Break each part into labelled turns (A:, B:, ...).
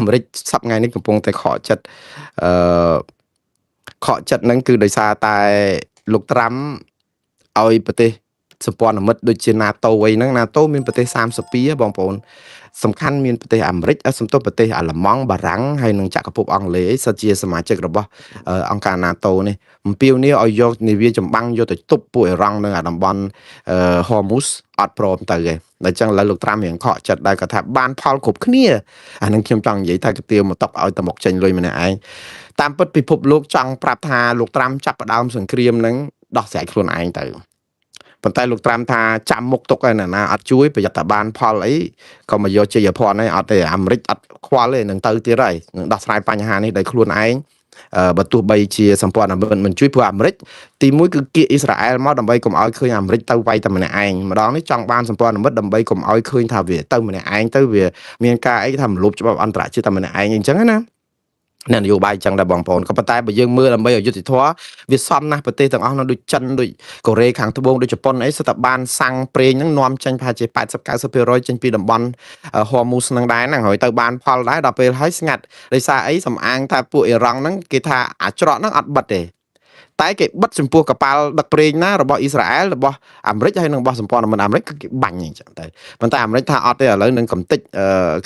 A: មេរិកសប្តាហ៍នេះកំពុងតែខកចិត្តអឺខកចិត្តហ្នឹងគឺដោយសារតែលោកត្រាំឲ្យប្រទេសសម្ព័ន្ធមិត្តដូចជា NATO អីហ្នឹង NATO មានប្រទេស32បងប្អូនសំខាន់មានប្រទេសអាមេរិកសំទោសប្រទេសអាល្លឺម៉ង់បារាំងហើយនិងចក្រភពអង់គ្លេសសិតជាសមាជិករបស់អង្គការ NATO នេះអំពាវនាវឲ្យយកនាវាចម្បាំងយកទៅទប់ពួកអ៊ីរ៉ង់នៅតំបន់Hormuz អត់ព្រមទៅទេតែចឹងឥឡូវលោកត្រាំរៀងខកចិត្តដែរគាត់ថាបានផលគ្រប់គ្នាអានឹងខ្ញុំចង់និយាយថាកាទៀវមកຕົកឲ្យតែមកចេញលុយម្នាក់ឯងតាមពិតពិភពលោកចង់ប្រាប់ថាលោកត្រាំចាប់ផ្ដើមសង្គ្រាមនឹងដោះស្រាយខ្លួនឯងទៅប៉ុន្តែលោកត្រាំថាចាំមុខទុកឯណាអត់ជួយប្រយ័ត្នតែបានផលអីក៏មកយកជ័យភ័ណ្ឌឯងអត់ទេអាមេរិកអត់ខ្វល់ទេនឹងទៅទៀតហើយនឹងដោះស្រាយបញ្ហានេះដោយខ្លួនឯងបើទោះបីជាសម្ព័ន្ធមិត្តមិនជួយព្រោះអាមេរិកទីមួយគឺគៀកអ៊ីស្រាអែលមកដើម្បីកុំឲ្យឃើញអាមេរិកទៅវាយតែម្នាក់ឯងម្ដងនេះចង់បានសម្ព័ន្ធមិត្តដើម្បីកុំឲ្យឃើញថាវាទៅម្នាក់ឯងទៅវាមានការអីថារំលោភច្បាប់អន្តរជាតិតែម្នាក់ឯងអញ្ចឹងណានយោបាយចឹងដែរបងប្អូនក៏ប៉ុន្តែបើយើងមើលដើម្បីឲ្យយុត្តិធម៌វាសមណាស់ប្រទេសទាំងអស់នោះដូចចិនដូចកូរ៉េខាងត្បូងដូចជប៉ុនអីសិតតែបានសាំងប្រេងហ្នឹងនាំចេញប្រហែលជា80-90%ចេញពីតំបន់Hormuzហ្នឹងដែរហ្នឹងហើយទៅបានផលដែរដល់ពេលហើយស្ងាត់ដោយសារអីសំអាងថាពួកអ៊ីរ៉ង់ហ្នឹងគេថាអាច្រកហ្នឹងអត់បិទទេតែគេបិទចំពោះកប៉ាល់ដឹកប្រេងណារបស់អ៊ីស្រាអែលរបស់អាមេរិកហើយនិងរបស់សម្ព័ន្ធមិត្តអាមេរិកគឺគេបាញ់អញ្ចឹងទៅប៉ុន្តែអាមេរិកថាអត់ទេឥឡូវនឹងកំតិច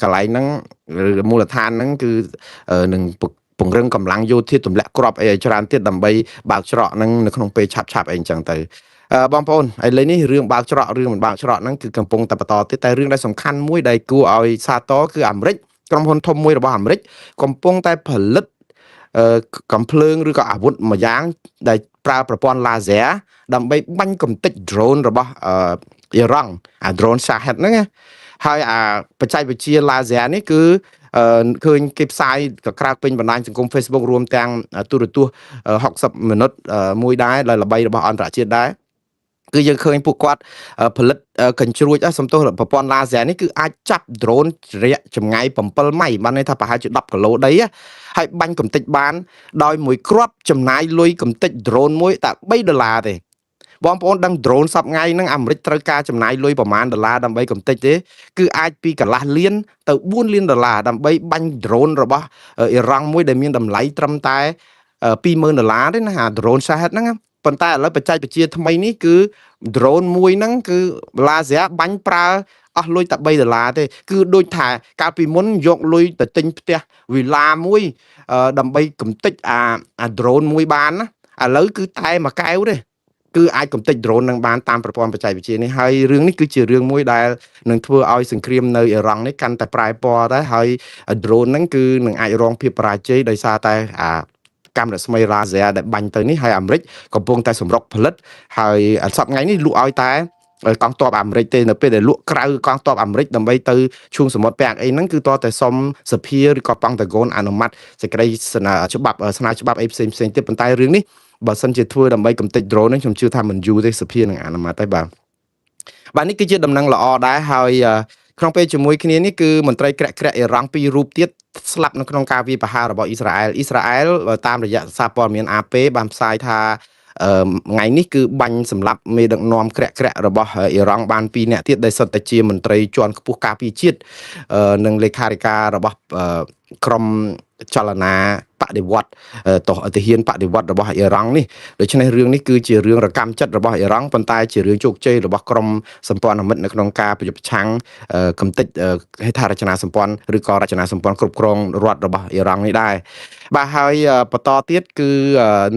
A: កន្លែងហ្នឹងមូលដ្ឋានហ្នឹងគឺនឹងពង្រឹងកម្លាំងយោធាទម្លាក់គ្រាប់អីឲ្យច្រើនទៀតដើម្បីបើកច្រកហ្នឹងនៅក្នុងពេលឆាប់អីអញ្ចឹងទៅបងប្អូនឥឡូវនេះរឿងបើកច្រករឿងមិនបើកច្រកហ្នឹងគឺកំពុងតែបន្តទៀតតែរឿងដែលសំខាន់មួយដែលគួរឲ្យសាទរគឺអាមេរិកក្រុមហ៊ុនធំមួយរបស់អាមេរិកកំពុងតែផលិតកំភ្លើងឬក៏អាវុធមួយយ៉ាងដែលប្រើប្រព័ន្ធ laser ដើម្បីបាញ់កំទេច drone របស់អ៊ីរ៉ង់អា drone Shahed ហ្នឹងហើយអាបច្ចេកវិទ្យា laser នេះគឺឃើញគេផ្សាយកក្រើកពេញបណ្ដាញសង្គម Facebook រួមទាំងទូរទស្សន៍60 មិនិតមួយដែរដែលល្បីរបស់អន្តរជាតិដែរគឺយើងឃើញពួកគាត់ផលិតកញ្ជ្រួចសំទោសប្រព័ន្ធ laser នេះគឺអាចចាប់ drone រយៈចម្ងាយ7ម៉ៃបានន័យថាប្រហែលជា10គីឡូដីហើយបាញ់កំទេចបានដោយមួយគ្រាប់ចំណាយលុយកំទេច drone មួយតែ$3ទេបងប្អូនដឹង drone សប្ងៃហ្នឹងអាមេរិកត្រូវការចំណាយលុយប្រមាណ$ដើម្បីកំទេចទេគឺអាចពីកន្លះលានទៅ$4លានដើម្បីបាញ់ drone របស់អ៊ីរ៉ង់មួយដែលមានតម្លៃត្រឹមតែ$20000ទេណាអា drone Shahed ហ្នឹងប៉ុន្តែឥឡូវបច្ចេកវិទ្យាថ្មីនេះគឺ drone មួយហ្នឹងគឺ laser បាញ់ប្រើអស់លុយតែ$3ទេគឺដូចថាកាលពីមុនយកលុយទៅទិញផ្ទះវិឡាមួយដើម្បីកំទេចអា drone មួយបានណាឥឡូវគឺតែមួយកែវទេគឺអាចកំទេច drone នឹងបានតាមប្រព័ន្ធបច្ចេកវិទ្យានេះហើយរឿងនេះគឺជារឿងមួយដែលនឹងធ្វើឲ្យសង្គ្រាមនៅអ៊ីរ៉ង់នេះកាន់តែប្រែពណ៌ដែរហើយ drone ហ្នឹងគឺនឹងអាចរងភាពបរាជ័យដោយសារតែកាំរស្មី laser ដែលបាញ់ទៅនេះហើយអាមេរិកកំពុងតែសម្រុកផលិតហើយសប្តាហ៍នេះលក់ឲ្យតែកងទ័ពអាមេរិកទេនៅពេលដែលលក់ក្រៅកងទ័ពអាមេរិកដើម្បីទៅឈូងសមុទ្រពាក់អីហ្នឹងគឺតតែសុំសភាឬក៏ប៉ង់តាហ្គនអនុម័តសេចក្តីស្នើច្បាប់អីផ្សេងទៀតប៉ុន្តែរឿងនេះបើសិនជាធ្វើដើម្បីកំទេច drone ហ្នឹងខ្ញុំជឿថាមិនយូរទេសភានឹងអនុម័តទេបាទនេះគឺជាដំណឹងល្អដែរហើយក្នុងពេលជាមួយគ្នានេះគឺមន្ត្រីក្រាក់អ៊ីរ៉ង់2រូបទៀតស្លាប់នៅក្នុងការវាយប្រហាររបស់អ៊ីស្រាអែលតាមរយៈសារព័ត៌មាន AP បានផ្សាយថាថ្ងៃនេះគឺបាញ់សម្លាប់មេដឹកនាំក្រាក់របស់អ៊ីរ៉ង់បាន2នាក់ទៀតដែលសុទ្ធតែជាមន្ត្រីជាន់ខ្ពស់ការពារជាតិនិងលេខាធិការរបស់ក្រមចលនាបដិវត្តទាហានបដិវត្តរបស់អ៊ីរ៉ង់នេះដូច្នេះរឿងនេះគឺជារឿងរកម្មចិត្តរបស់អ៊ីរ៉ង់ប៉ុន្តែជារឿងជោគជ័យរបស់ក្រមសម្ព័ន្ធមិត្តនៅក្នុងការប្រយុទ្ធប្រឆាំងកំទេចហេដ្ឋារចនាសម្ព័ន្ធឬក៏រចនាសម្ព័ន្ធគ្រប់គ្រងរដ្ឋរបស់អ៊ីរ៉ង់នេះដែរបាទហើយបន្តទៀតគឺ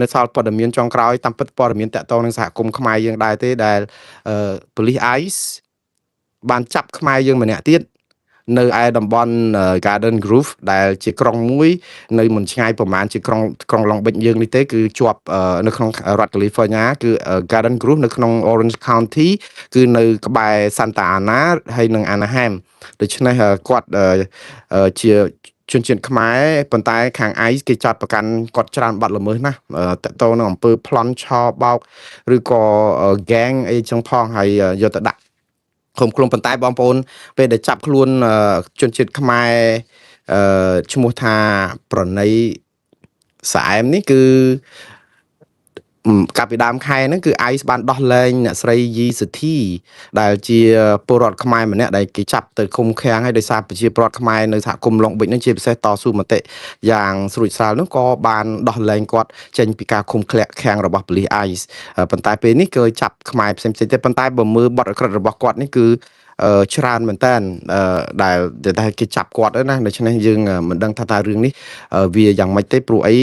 A: នៅសល់ព័ត៌មានចុងក្រោយតាមពិតព័ត៌មានតាក់ទងនឹងសហគមន៍ខ្មែរយើងដែរទេដែលប៉ូលីស ICE បានចាប់ខ្មែរយើងម្នាក់ទៀតនៅឯតំបន់ Garden Grove ដែលជាក្រុងមួយនៅមិនឆ្ងាយប្រហែលជាក្រុង Long Beach យើងនេះទេគឺជាប់នៅក្នុងរដ្ឋ California គឺ Garden Grove នៅក្នុង Orange County គឺនៅក្បែរ Santa Ana ហើយនិង Anaheim ដូច្នេះគាត់ជាជនជាតិខ្មែរប៉ុន្តែខាង ICE គេចាត់ប្រកាន់គាត់ច្រើនបាត់ល្មើសណាស់តកតនៅអំពើប្លន់ឆោបោកឬក៏ gang អីចឹងផងហើយយកទៅដាក់ឃុំខ្លួនប៉ុន្តែបងប្អូនពេលដែលចាប់ខ្លួនជនជាតិខ្មែរឈ្មោះថាប្រណីសែមនេះគឺ កាលពីដើមខែហ្នឹងគឺ ICE បានដោះលែងអ្នកស្រីយីសុធីដែលជាពលរដ្ឋខ្មែរម្នាក់ដែលគេចាប់ទៅឃុំឃាំងហើយដោយសារប្រជាពលរដ្ឋខ្មែរនៅសហគមន៍ឡុងប៊ិចហ្នឹងជាពិសេសតស៊ូមតិយ៉ាងស្រួចស្រាលហ្នឹងក៏បានដោះលែងគាត់ចេញពីការឃុំឃាំងរបស់ប៉ូលីស ICE ប៉ុន្តែពេលនេះគឺចាប់ខ្មែរផ្សេងៗទៀតប៉ុន្តែបើមើលបទអក្រិតរបស់គាត់នេះគឺច្រើនមែនតើដែលគេចាប់គាត់ណាដូច្នេះយើងមិនដឹងថារឿងនេះវាយ៉ាងម៉េចទេព្រោះអី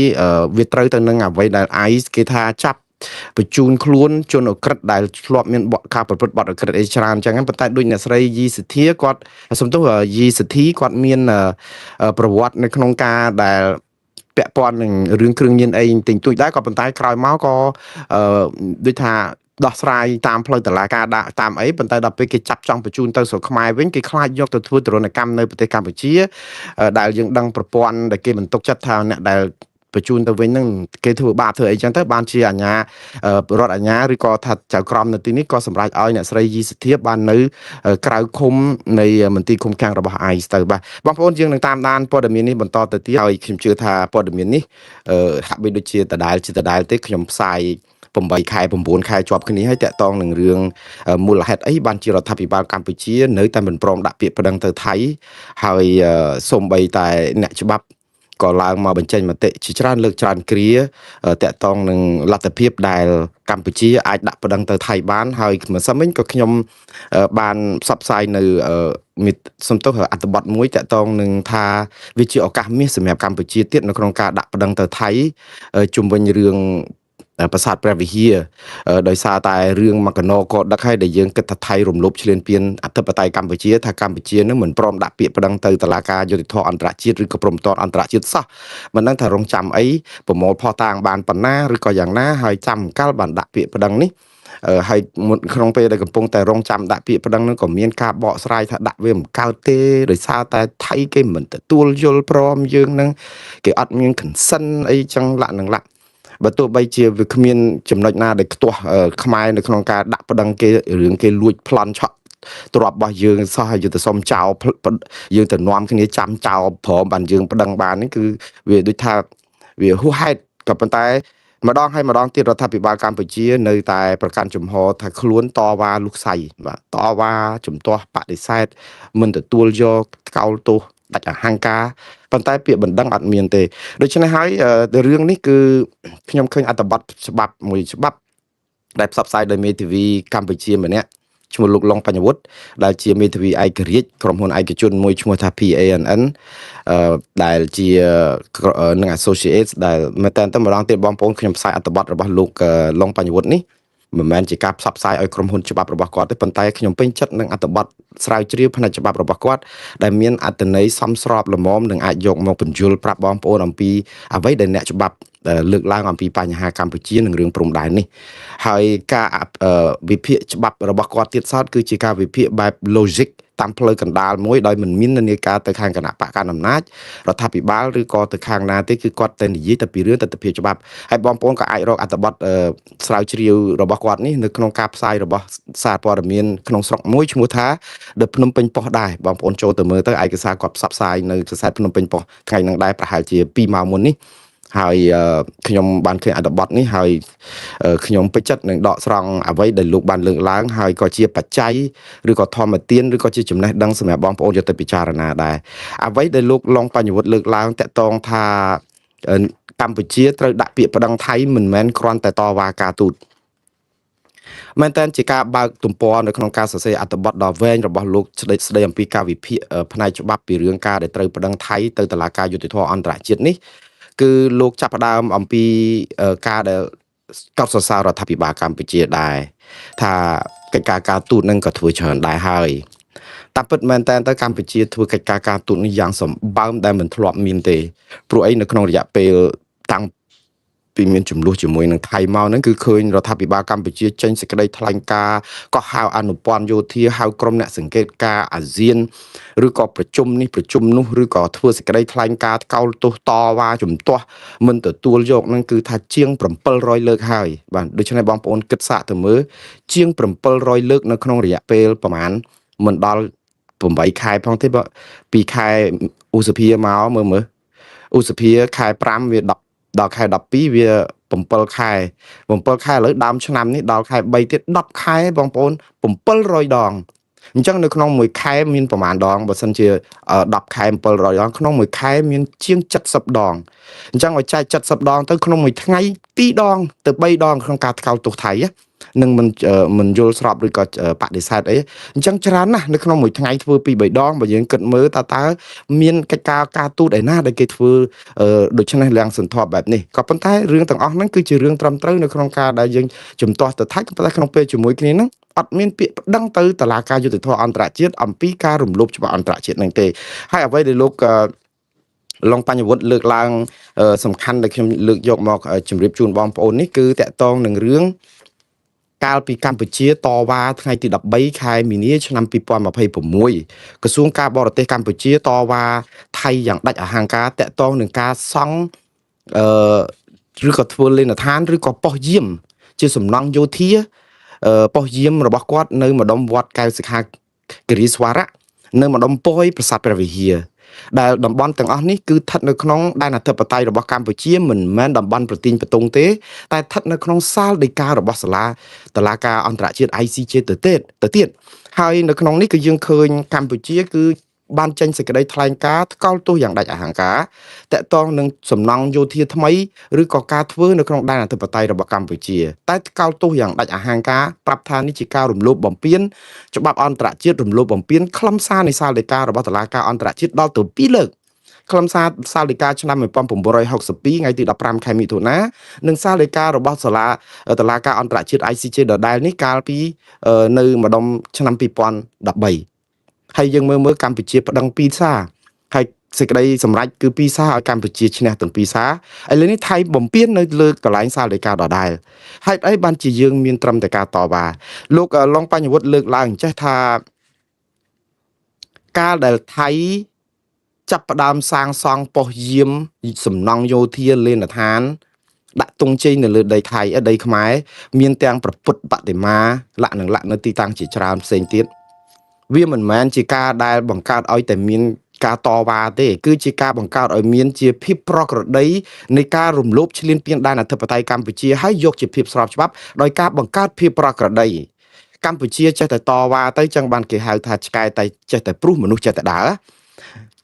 A: វាត្រូវទៅនឹងអ្វីដែល ICE គេថាចាប់បញ្ជូនខ្លួនជនអក្រិតដែលធ្លាប់មានការប្រព្រឹត្តបទអក្រិតអីច្រើនអញ្ចឹងប៉ុន្តែដូចអ្នកស្រីយីសុធាគាត់សំទោសយីសុធីគាត់មានប្រវត្តិនៅក្នុងការដែលពាក់ព័ន្ធនឹងរឿងគ្រឿងញៀនអីទិញទួចដែរក៏ប៉ុន្តែក្រោយមកក៏ដូចថាដោះស្រាយតាមផ្លូវតុលាការដាក់តាមអីប៉ុន្តែដល់ពេលគេចាប់ចង់បញ្ជូនទៅស្រុកខ្មែរវិញគេខ្លាចយកទៅធ្វើទរណកម្មនៅប្រទេសកម្ពុជាដែលយើងដឹងប្រព័ន្ធដែលគេបន្ទុកចិត្តថាអ្នកដែលបញ្ជូនទៅវិញហ្នឹងគេធ្វើបាបធ្វើអីចឹងទៅបានជាអាជ្ញារដ្ឋអាជ្ញាឬក៏ថាចៅក្រមនៅទីនេះក៏សម្រេចឲ្យអ្នកស្រីយីសុធាបាននៅក្រៅឃុំនៃមន្ទីរឃុំឃាំងរបស់ ICE ទៅបាទបងប្អូនយើងនឹងតាមដានព័ត៌មាននេះបន្តទៅទៀតហើយខ្ញុំជឿថាព័ត៌មាននេះហាក់បីដូចជាដដែលទេខ្ញុំផ្សាយ8ខែ9ខែជាប់គ្នាហើយតាក់ទងនឹងរឿងមូលហេតុអីបានជារដ្ឋាភិបាលកម្ពុជានៅតែមិនព្រមដាក់ពាក្យប្តឹងទៅថៃហើយសូម្បីតែអ្នកច្បាប់ក៏ឡើងមកបញ្ចេញមតិជាច្រើនលើកច្រើនគ្រាតាក់ទងនឹងលទ្ធភាពដែលកម្ពុជាអាចដាក់ប្តឹងទៅថៃបានហើយមិនសិនវិញក៏ខ្ញុំបានផ្សព្វផ្សាយនៅសំទោសអត្ថបទមួយតាក់ទងនឹងថាវាជាឱកាសមាសសម្រាប់កម្ពុជាទៀតនៅក្នុងការដាក់ប្តឹងទៅថៃជុំវិញរឿងប្រាសាទព្រះវិហារដោយសារតែរឿងមកណោក៏ដឹកឲ្យដែលយើងគិតថាថៃរំលោភឈ្លានពានអធិបតេយ្យកម្ពុជាថាកម្ពុជានឹងមិនព្រមដាក់ពាក្យប្តឹងទៅតុលាការយុត្តិធម៌អន្តរជាតិឬក៏ព្រមតអន្តរជាតិសោះមិនដឹងថារងចាំអីប្រមូលផុសតាងបានប៉ុណ្ណាឬក៏យ៉ាងណាហើយចាំកាលបានដាក់ពាក្យប្តឹងនេះហើយក្នុងពេលដែលកំពុងតែរងចាំដាក់ពាក្យប្តឹងនឹងក៏មានការបកស្រាយថាដាក់វាមិនកើតទេដោយសារតែថៃគេមិនទទួលយល់ព្រមយើងនឹងគេអត់មាន consent អីចឹងលាក់នឹងលាក់បើទោះបីជាវាគ្មានចំណុចណាដែលខ្ទាស់ខ្មែរនៅក្នុងការដាក់ប្តឹងគេរឿងគេលួចប្លន់ឆក់ទ្រព្យរបស់យើងសោះហើយយើងទៅសុំចោលយើងទៅនាំគ្នាចាំចោលព្រមបានយើងប្តឹងបាននេះគឺវាដូចថាវាហួសហេតុក៏ប៉ុន្តែម្ដងហើយម្ដងទៀតរដ្ឋាភិបាលកម្ពុជានៅតែប្រកាន់ជំហរថាខ្លួនតវ៉ាលោកសៃបាទតវ៉ាជំទាស់បដិសេធមិនទទួលយកកោលទោសដាច់អហង្ការប៉ុន្តែពាក្យបណ្ដឹងអត់មានទេដូច្នេះហើយរឿងនេះគឺខ្ញុំឃើញអត្ថបទច្បាប់មួយច្បាប់ដែលផ្សព្វផ្សាយដោយមេធាវីកម្ពុជាមួយម្នាក់ឈ្មោះលោកឡុងបញ្ញវុฒิដែលជាមេធាវីឯករាជ្យក្រុមហ៊ុនឯកជនមួយឈ្មោះថា PANN ដែលជានឹង Associates ដែលមែនតើម្ដងទៀតបងប្អូនខ្ញុំផ្សាយអត្ថបទរបស់លោកឡុងបញ្ញវុฒิនេះមិនមែនជាការផ្សព្វផ្សាយឲ្យក្រុមហ៊ុនច្បាប់របស់គាត់ទេប៉ុន្តែខ្ញុំពេញចិត្តនឹងអត្ថបទស្រាវជ្រាវផ្នែកច្បាប់របស់គាត់ដែលមានអត្ថន័យសមស្របល្មមនឹងអាចយកមកបញ្យល់ប្រាប់បងប្អូនអំពីអ្វីដែលអ្នកច្បាប់លើកឡើងអំពីបញ្ហាកម្ពុជានិងរឿងព្រំដែននេះហើយការវិភាគច្បាប់របស់គាត់ទៀតសោតគឺជាការវិភាគបែប logic តាមផ្លូវកណ្ដាលមួយដោយមិនមាននានាការទៅខាងគណៈបកកណ្ដាលអំណាចរដ្ឋាភិបាលឬក៏ទៅខាងណាទេគឺគាត់តែនិយាយតែពីរឿងទស្សនវិជ្ជាច្បាប់ហើយបងប្អូនក៏អាចរកអត្ថបទស្រាវជ្រាវរបស់គាត់នេះនៅក្នុងការផ្សាយរបស់សារព័ត៌មានក្នុងស្រុកមួយឈ្មោះថា The Phnom Penh Post ដែរបងប្អូនចូលទៅមើលទៅឯកសារគាត់ផ្សព្វផ្សាយនៅកាសែត Phnom Penh Post ថ្ងៃហ្នឹងដែរប្រហែលជា2ម៉ោងមុននេះហើយខ្ញុំបានឃើញអត្ថបទនេះហើយខ្ញុំពេញចិត្តនឹងដកស្រង់អ្វីដែលលោកបានលើកឡើងហើយក៏ជាបច្ច័យឬក៏ធម្មទានឬក៏ជាចំណេះដឹងសម្រាប់បងប្អូនយកទៅពិចារណាដែរអ្វីដែលលោកឡុងបញ្ញវុฒิលើកឡើងតាក់ទងថាកម្ពុជាត្រូវដាក់ពាក្យប្តឹងថៃមិនមែនគ្រាន់តែតវ៉ាការទូតមែនតើជាការបើកទំព័រនៅក្នុងការសរសេរអត្ថបទដ៏វែងរបស់លោកស្ដីអំពីការវិភាគផ្នែកច្បាប់ពីរឿងការដែលត្រូវប្តឹងថៃទៅតុលាការយុត្តិធម៌អន្តរជាតិនេះគឺលោកចាប់ផ្ដើមអំពីការដែលកោតសរសើររដ្ឋាភិបាលកម្ពុជាដែរថាកិច្ចការការទូតនឹងក៏ធ្វើច្រើនដែរហើយតាមពិតមែនតើកម្ពុជាធ្វើកិច្ចការការទូតនេះយ៉ាងសម្បើមដែលមិនធ្លាប់មានទេព្រោះអីនៅក្នុងរយៈពេលតាំងពីមានចំនួនជាមួយនឹងថៃមកហ្នឹងគឺឃើញរដ្ឋាភិបាលកម្ពុជាចេញសេចក្តីថ្លែងការណ៍ក៏ហៅអនុព័ន្ធយោធាហៅក្រុមអ្នកសង្កេតការអាស៊ានឬក៏ប្រជុំនេះប្រជុំនោះឬក៏ធ្វើសេចក្តីថ្លែងការណ៍កោតទោសតវ៉ាជំទាស់មិនទទួលយកហ្នឹងគឺថាជាង700លើកហើយបាទដូច្នេះបងប្អូនគិតសាកទៅមើលជាង700លើកនៅក្នុងរយៈពេលប្រហែលមិនដល់8ខែផងទេពីខែឧសភាមកមើលឧសភាខែ5វា ដល់ខែ12វា7ខែ7ខែឥឡូវដើមឆ្នាំនេះដល់ខែ3ទៀត10ខែបងប្អូន700ដងអញ្ចឹងនៅក្នុងមួយខែមានប្រមាណដងបើសិនជា10ខែ700ដងក្នុងមួយខែមានជាង70ដងអញ្ចឹងឲ្យចែក70ដងទៅក្នុងមួយថ្ងៃ2ដងទៅ3ដងក្នុងការថ្កោលទោសថៃនឹងមិនយល់ស្របឬក៏បដិសេធអីអញ្ចឹងច្រើនណាស់នៅក្នុងមួយថ្ងៃធ្វើ2 3ដងបើយើងគិតមើលតើមានកិច្ចការទូតឯណាដែលគេធ្វើដូច្នេះលាំងសន្ធប់បែបនេះក៏ប៉ុន្តែរឿងទាំងអស់ហ្នឹងគឺជារឿងត្រឹមត្រូវនៅក្នុងការដែលយើងជំទាស់ទៅថៃក៏ប៉ុន្តែក្នុងពេលជាមួយគ្នាហ្នឹងអត់មានពាក្យប្តឹងទៅតុលាការយុត្តិធម៌អន្តរជាតិអំពីការរំលោភច្បាប់អន្តរជាតិហ្នឹងទេហើយអ្វីដែលលោកឡុងបញ្ញវុត្តលើកឡើងសំខាន់ដែលខ្ញុំលើកយកមកជម្រាបជូនបងប្អូននេះគឺតកតងនឹងរឿងកាលពីកម្ពុជាតវ៉ាថ្ងៃទី13ខែមីនាឆ្នាំ2026ក្រសួងការបរទេសកម្ពុជាតវ៉ាថៃយ៉ាងដាច់អហង្ការតកតងនឹងការសង់ឬក៏ធ្វើលេនដ្ឋានឬក៏ប៉ុស្តិ៍យាមជាសំណង់យោធាប៉ុស្តិ៍យាមរបស់គាត់នៅម្ដុំវត្តកែវសិក្ខាគិរីស្វារៈនៅម្ដុំប៉ោយប្រាសាទព្រះវិហារដែលតំបន់ទាំងអស់នេះគឺស្ថិតនៅក្នុងដែនអធិបតេយ្យរបស់កម្ពុជាមិនមែនតំបន់ប្រទីងបតុងទេតែស្ថិតនៅក្នុងសាលដីការបស់តុលាការអន្តរជាតិ ICJ ទៅទៀតហើយនៅក្នុងនេះគឺយើងឃើញកម្ពុជាគឺបានចេញសេចក្តីថ្លែងការណ៍ថ្កោលទោសយ៉ាងដាច់អហង្ការតកតងនឹងសំណង់យោធាថ្មីឬក៏ការធ្វើនៅក្នុងដែនអធិបតេយ្យរបស់កម្ពុជាតែថ្កោលទោសយ៉ាងដាច់អហង្ការប្រាប់ថានេះជាការរំលោភបំពានច្បាប់អន្តរជាតិរំលោភបំពានខ្លឹមសារនៃសាលដីការបស់តុលាការអន្តរជាតិដល់ទៅ2លើកខ្លឹមសារសាលដីកាឆ្នាំ1962ថ្ងៃទី15ខែមិថុនានិងសាលដីការបស់តុលាការអន្តរជាតិ ICJ ដដែលនេះកាលពីនៅម្ដុំឆ្នាំ2013ហើយយើងមើលកម្ពុជាប្តឹង2សារហើយសេចក្តីសម្រេចគឺ2សារឲ្យកម្ពុជាឈ្នះទាំង2សារឥឡូវនេះថៃបំពេញនៅលើកន្លែងសាលដីកាដដែលហេតុអីបានជាយើងមានត្រឹមតែការតវ៉ាលោកឡុងបញ្ញវុត្តលើកឡើងចេះថាកាលដែលថៃចាប់ផ្ដើមសាងសង់ប៉ុស្តិ៍យាមសំណង់យោធាលេនដ្ឋានដាក់ទង់ជ័យនៅលើដីថៃដីខ្មែរមានទាំងប្រពុតបដិមាលក្ខណៈនៅទីតាំងជាច្រើនផ្សេងទៀតវាមិនមែនជាការដែលបង្កើតឲ្យតែមានការតវ៉ាទេគឺជាការបង្កើតឲ្យមានជាភាពប្រក្រតីនៃការរំលោភឈ្លានពានដែនអធិបតេយ្យកម្ពុជាហើយយកជាភាពស្របច្បាប់ដោយការបង្កើតភាពប្រក្រតីកម្ពុជាចេះតែតវ៉ាទៅចឹងបានគេហៅថាឆ្កែតែចេះតែព្រុសមនុស្សចេះតែដើរ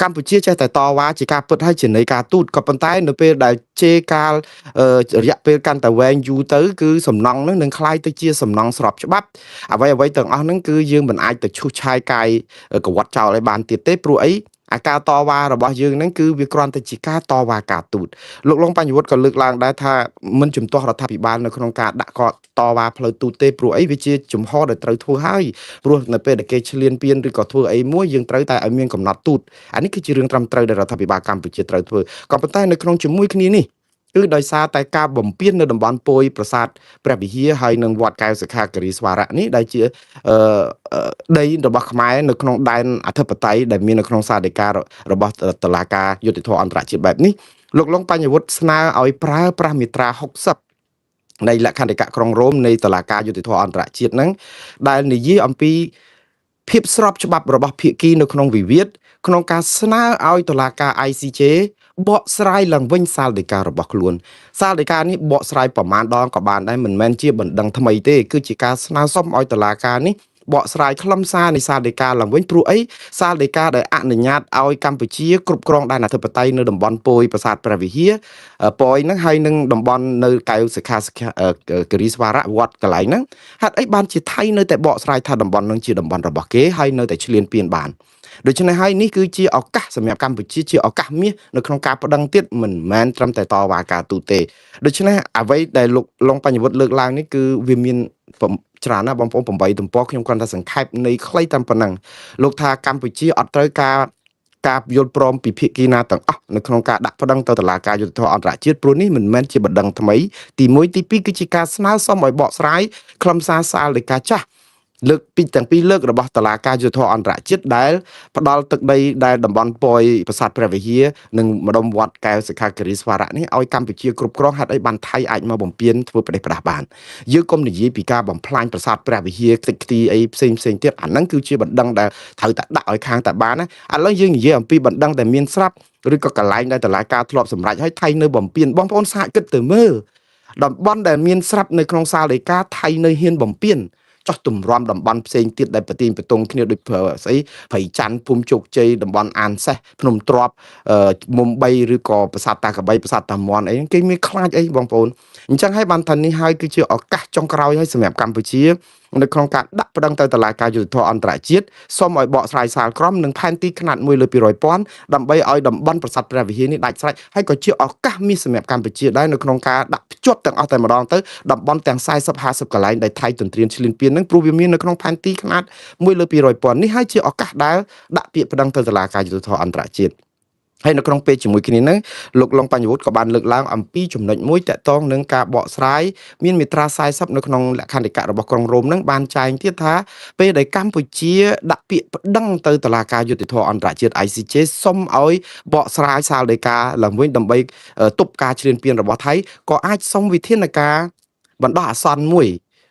A: កម្ពុជាចេះតែតវ៉ាជាការពិតហើយជានៃការទូតក៏ប៉ុន្តែនៅពេលដែលជេរកាលរយៈពេលកាន់តែវែងយូរទៅគឺសំណង់នឹងនឹងคล้ายទៅជាសំណង់ស្របច្បាប់អ្វីទាំងអស់ហ្នឹងគឺយើងមិនអាចទៅឈូសឆាយកាយកវត្តចោលឲ្យបានទៀតទេព្រោះអីអាការតវ៉ារបស់យើងហ្នឹងគឺវាគ្រាន់តែជាការតវ៉ាការទូតលោកឡុងបញ្ញវុត្តក៏លើកឡើងដែរថាមិនជំទាស់រដ្ឋាភិបាលនៅក្នុងការដាក់កតវ៉ាផ្លូវទូតទេព្រោះអីវាជាជំហរដែលត្រូវធ្វើហើយព្រោះនៅពេលដែលគេឈ្លានពានឬក៏ធ្វើអីមួយយើងត្រូវតែឲ្យមានកំណត់ទូតអានេះគឺជារឿងត្រឹមត្រូវដែលរដ្ឋាភិបាលកម្ពុជាត្រូវធ្វើក៏ប៉ុន្តែនៅក្នុងជាមួយគ្នានេះគឺដោយសារតែការបំពាននៅតំបន់ប៉ោយប្រាសាទព្រះវិហារហើយនឹងវត្តកែវសិក្ខាគិរីស្វារៈនេះដែលជាដីរបស់ខ្មែរនៅក្នុងដែនអធិបតេយ្យដែលមាននៅក្នុងសាលដីការបស់តុលាការយុត្តិធម៌អន្តរជាតិបែបនេះលោកឡុងបញ្ញវុត្តស្នើឲ្យប្រើប្រាស់មាត្រា60នៃលក្ខន្តិកៈក្រុងរ៉ូមនៃតុលាការយុត្តិធម៌អន្តរជាតិហ្នឹងដែលនិយាយអំពីភាពស្របច្បាប់របស់ភាគីនៅក្នុងវិវាទក្នុងការស្នើឲ្យតុលាការ ICJ បកស្រាយឡើងវិញសាលដីការបស់ខ្លួនសាលដីកានេះបកស្រាយប្រមាណដងក៏បានដែរមិនមែនជាបណ្ដឹងថ្មីទេគឺជាការស្នើសុំឲ្យតុលាការនេះបកស្រាយខ្លឹមសារនៃសាលដីកាឡើងវិញព្រោះអីសាលដីកាដែលអនុញ្ញាតឲ្យកម្ពុជាគ្រប់គ្រងដែនអធិបតេយ្យនៅតំបន់ប៉ោយប្រាសាទព្រះវិហារប៉ោយហ្នឹងហើយនឹងតំបន់នៅកែវសិក្ខាគិរីស្វារៈវត្តកន្លែងហ្នឹងហេតុអីបានជាថៃនៅតែបកស្រាយថាតំបន់ហ្នឹងជាតំបន់របស់គេហើយនៅតែឈ្លានពានបានដូច្នេះហើយនេះគឺជាឱកាសសម្រាប់កម្ពុជាជាឱកាសមាសនៅក្នុងការប្តឹងទៀតមិនមែនត្រឹមតែតវ៉ាការទូទេដូច្នេះអ្វីដែលលោកឡុងបញ្ញវុត្តលើកឡើងនេះគឺវាមានច្រើនណាស់បងប្អូន8ទំព័រខ្ញុំគ្រាន់តែសង្ខេបនៃខ្លីតាមប៉ុណ្ណឹងលោកថាកម្ពុជាអត់ត្រូវការយល់ព្រមពីភាគីណាទាំងអស់នៅក្នុងការដាក់ប្តឹងទៅតុលាការយុត្តិធម៌អន្តរជាតិព្រោះនេះមិនមែនជាបណ្ដឹងថ្មីទី1ទី2គឺជាការស្នើសុំឲ្យបកស្រាយខ្លឹមសារសាលដីកាចាស់ លើកពីទាំងពីរលើករបស់តុលាការយុត្តិធម៌អន្តរជាតិដែលផ្ដាល់ទឹកដីដែលតំបន់ពយប្រាសាទព្រះវិហារនិងម្ដុំវត្តកែវសិក្ខាគិរីស្វារៈនេះឲ្យកម្ពុជាគ្រប់គ្រងហេតុអីបានថៃអាចមកបំពេញធ្វើប្រទេសផ្ដាស់បានយើងកុំនិយាយពីការបំផ្លាញប្រាសាទព្រះវិហារខ្ទេចខ្ទីអីផ្សេងទៀតអាហ្នឹងគឺជាបណ្ដឹងដែលត្រូវតែដាក់ឲ្យខាងតែបានណាឥឡូវយើងនិយាយអំពីបណ្ដឹងដែលមានស្រាប់ឬក៏កន្លែងដែលតុលាការធ្លាប់សម្រេចឲ្យថៃនៅបំពេញបងប្អូនសហគិតទៅមើលតំបន់ដែលមានស្រាប់នៅក្នុងសាលដីកាថៃនៅហ៊ានបំពេញចោះទម្រាំតំបន់ផ្សេងទៀតដែលប្រទីនបតងគ្នាដូចស្អីព្រៃច័ន្ទភូមិជោគជ័យតំបន់អានសេះភ្នំទ្របមុំ3ឬក៏ប្រាសាទតាកបីប្រាសាទតាមាន់អីគេមានខ្លាចអីបងប្អូនអញ្ចឹងហើយបានថានេះហើយគឺជាឱកាសចុងក្រោយហើយសម្រាប់កម្ពុជានៅក្នុងការដាក់ប្តឹងទៅតុលាការយុត្តិធម៌អន្តរជាតិសូមឲ្យបកស្រាយសាលក្រមនិងផែនទីខ្នាត1លើ200,000ដើម្បីឲ្យតំបន់ប្រាសាទព្រះវិហារនេះដាច់ស្រេចហើយក៏ជាឱកាសមាសសម្រាប់កម្ពុជាដែរនៅក្នុងការដាក់ភ្ជាប់ទាំងអស់តែម្ដងទៅតំបន់ទាំង40-50កន្លែងដែលថៃទន្ទ្រានឈ្លានពាននឹងព្រោះវាមាននៅក្នុងផែនទីខ្នាត1លើ200,000នេះហើយជាឱកាសដែលដាក់ពាក្យប្តឹងទៅតុលាការយុត្តិធម៌អន្តរជាតិហើយនៅក្នុងពេលជាមួយគ្នានឹងលោកឡុងបញ្ញវុฒิក៏បានលើកឡើងអំពីចំណុចមួយតាក់ទងនឹងការបកស្រាយមានមាត្រា40នៅក្នុងលក្ខន្តិកៈរបស់ក្រុងរ៉ូមនឹងបានចែងទៀតថាពេលដែលកម្ពុជាដាក់ពាក្យប្តឹងទៅតុលាការយុត្តិធម៌អន្តរជាតិ ICJ សុំឲ្យបកស្រាយសាលដីកាឡើងវិញដើម្បីទប់ការឈ្លានពានរបស់ថៃក៏អាចសុំវិធានការបណ្ដោះអាសន្នមួយ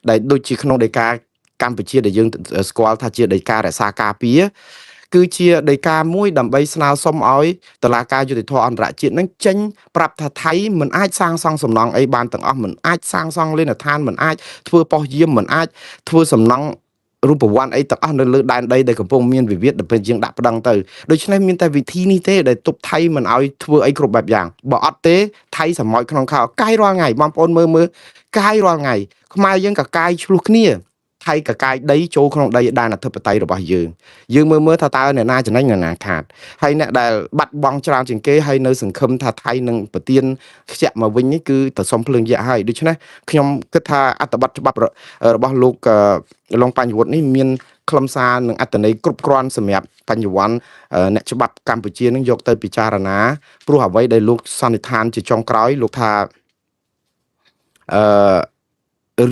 A: ដែលដូចជាក្នុងដីកាកម្ពុជាដែលយើងស្គាល់ថាជាដីការរក្សាការពារគឺជាដីកាមួយដើម្បីស្នើសុំឲ្យតុលាការយុត្តិធម៌អន្តរជាតិនឹងចេញប្រាប់ថាថៃមិនអាចសាងសង់សំណង់អីបានទាំងអស់មិនអាចសាងសង់លេនដ្ឋានមិនអាចធ្វើប៉ុស្តិ៍យាមមិនអាចធ្វើសំណង់រូបវ័ន្តអីទាំងអស់នៅលើដែនដីដែលកំពុងមានវិវាទដល់ពេលយើងដាក់ប្តឹងទៅដូច្នេះមានតែវិធីនេះទេដែលទប់ថៃមិនឲ្យធ្វើអីគ្រប់បែបយ៉ាងបើអត់ទេថៃសម្អល់ក្នុងខោកាយរាល់ថ្ងៃបងប្អូនមើលកាយរាល់ថ្ងៃខ្មែរយើងក៏កាយឆ្លោះគ្នាថៃកកាយដីចូលក្នុងដីដែនអធិបតេយ្យរបស់យើងមើលថាតើអ្នកណាចំណេញអ្នកណាខាតហើយអ្នកដែលបាត់បង់ច្រើនជាងគេហើយនៅសង្ឃឹមថាថៃនឹងប្រទៀនខ្ជាក់មកវិញនេះគឺទៅសុំភ្លើងយក្សហើយដូច្នេះខ្ញុំគិតថាអត្ថបទច្បាប់របស់លោកឡុងបញ្ញវុฒิនេះមានខ្លឹមសារនិងអត្ថន័យគ្រប់គ្រាន់សម្រាប់បញ្ញវន្តអ្នកច្បាប់កម្ពុជានឹងយកទៅពិចារណាព្រោះអ្វីដែលលោកសន្និដ្ឋានជាចុងក្រោយលោកថា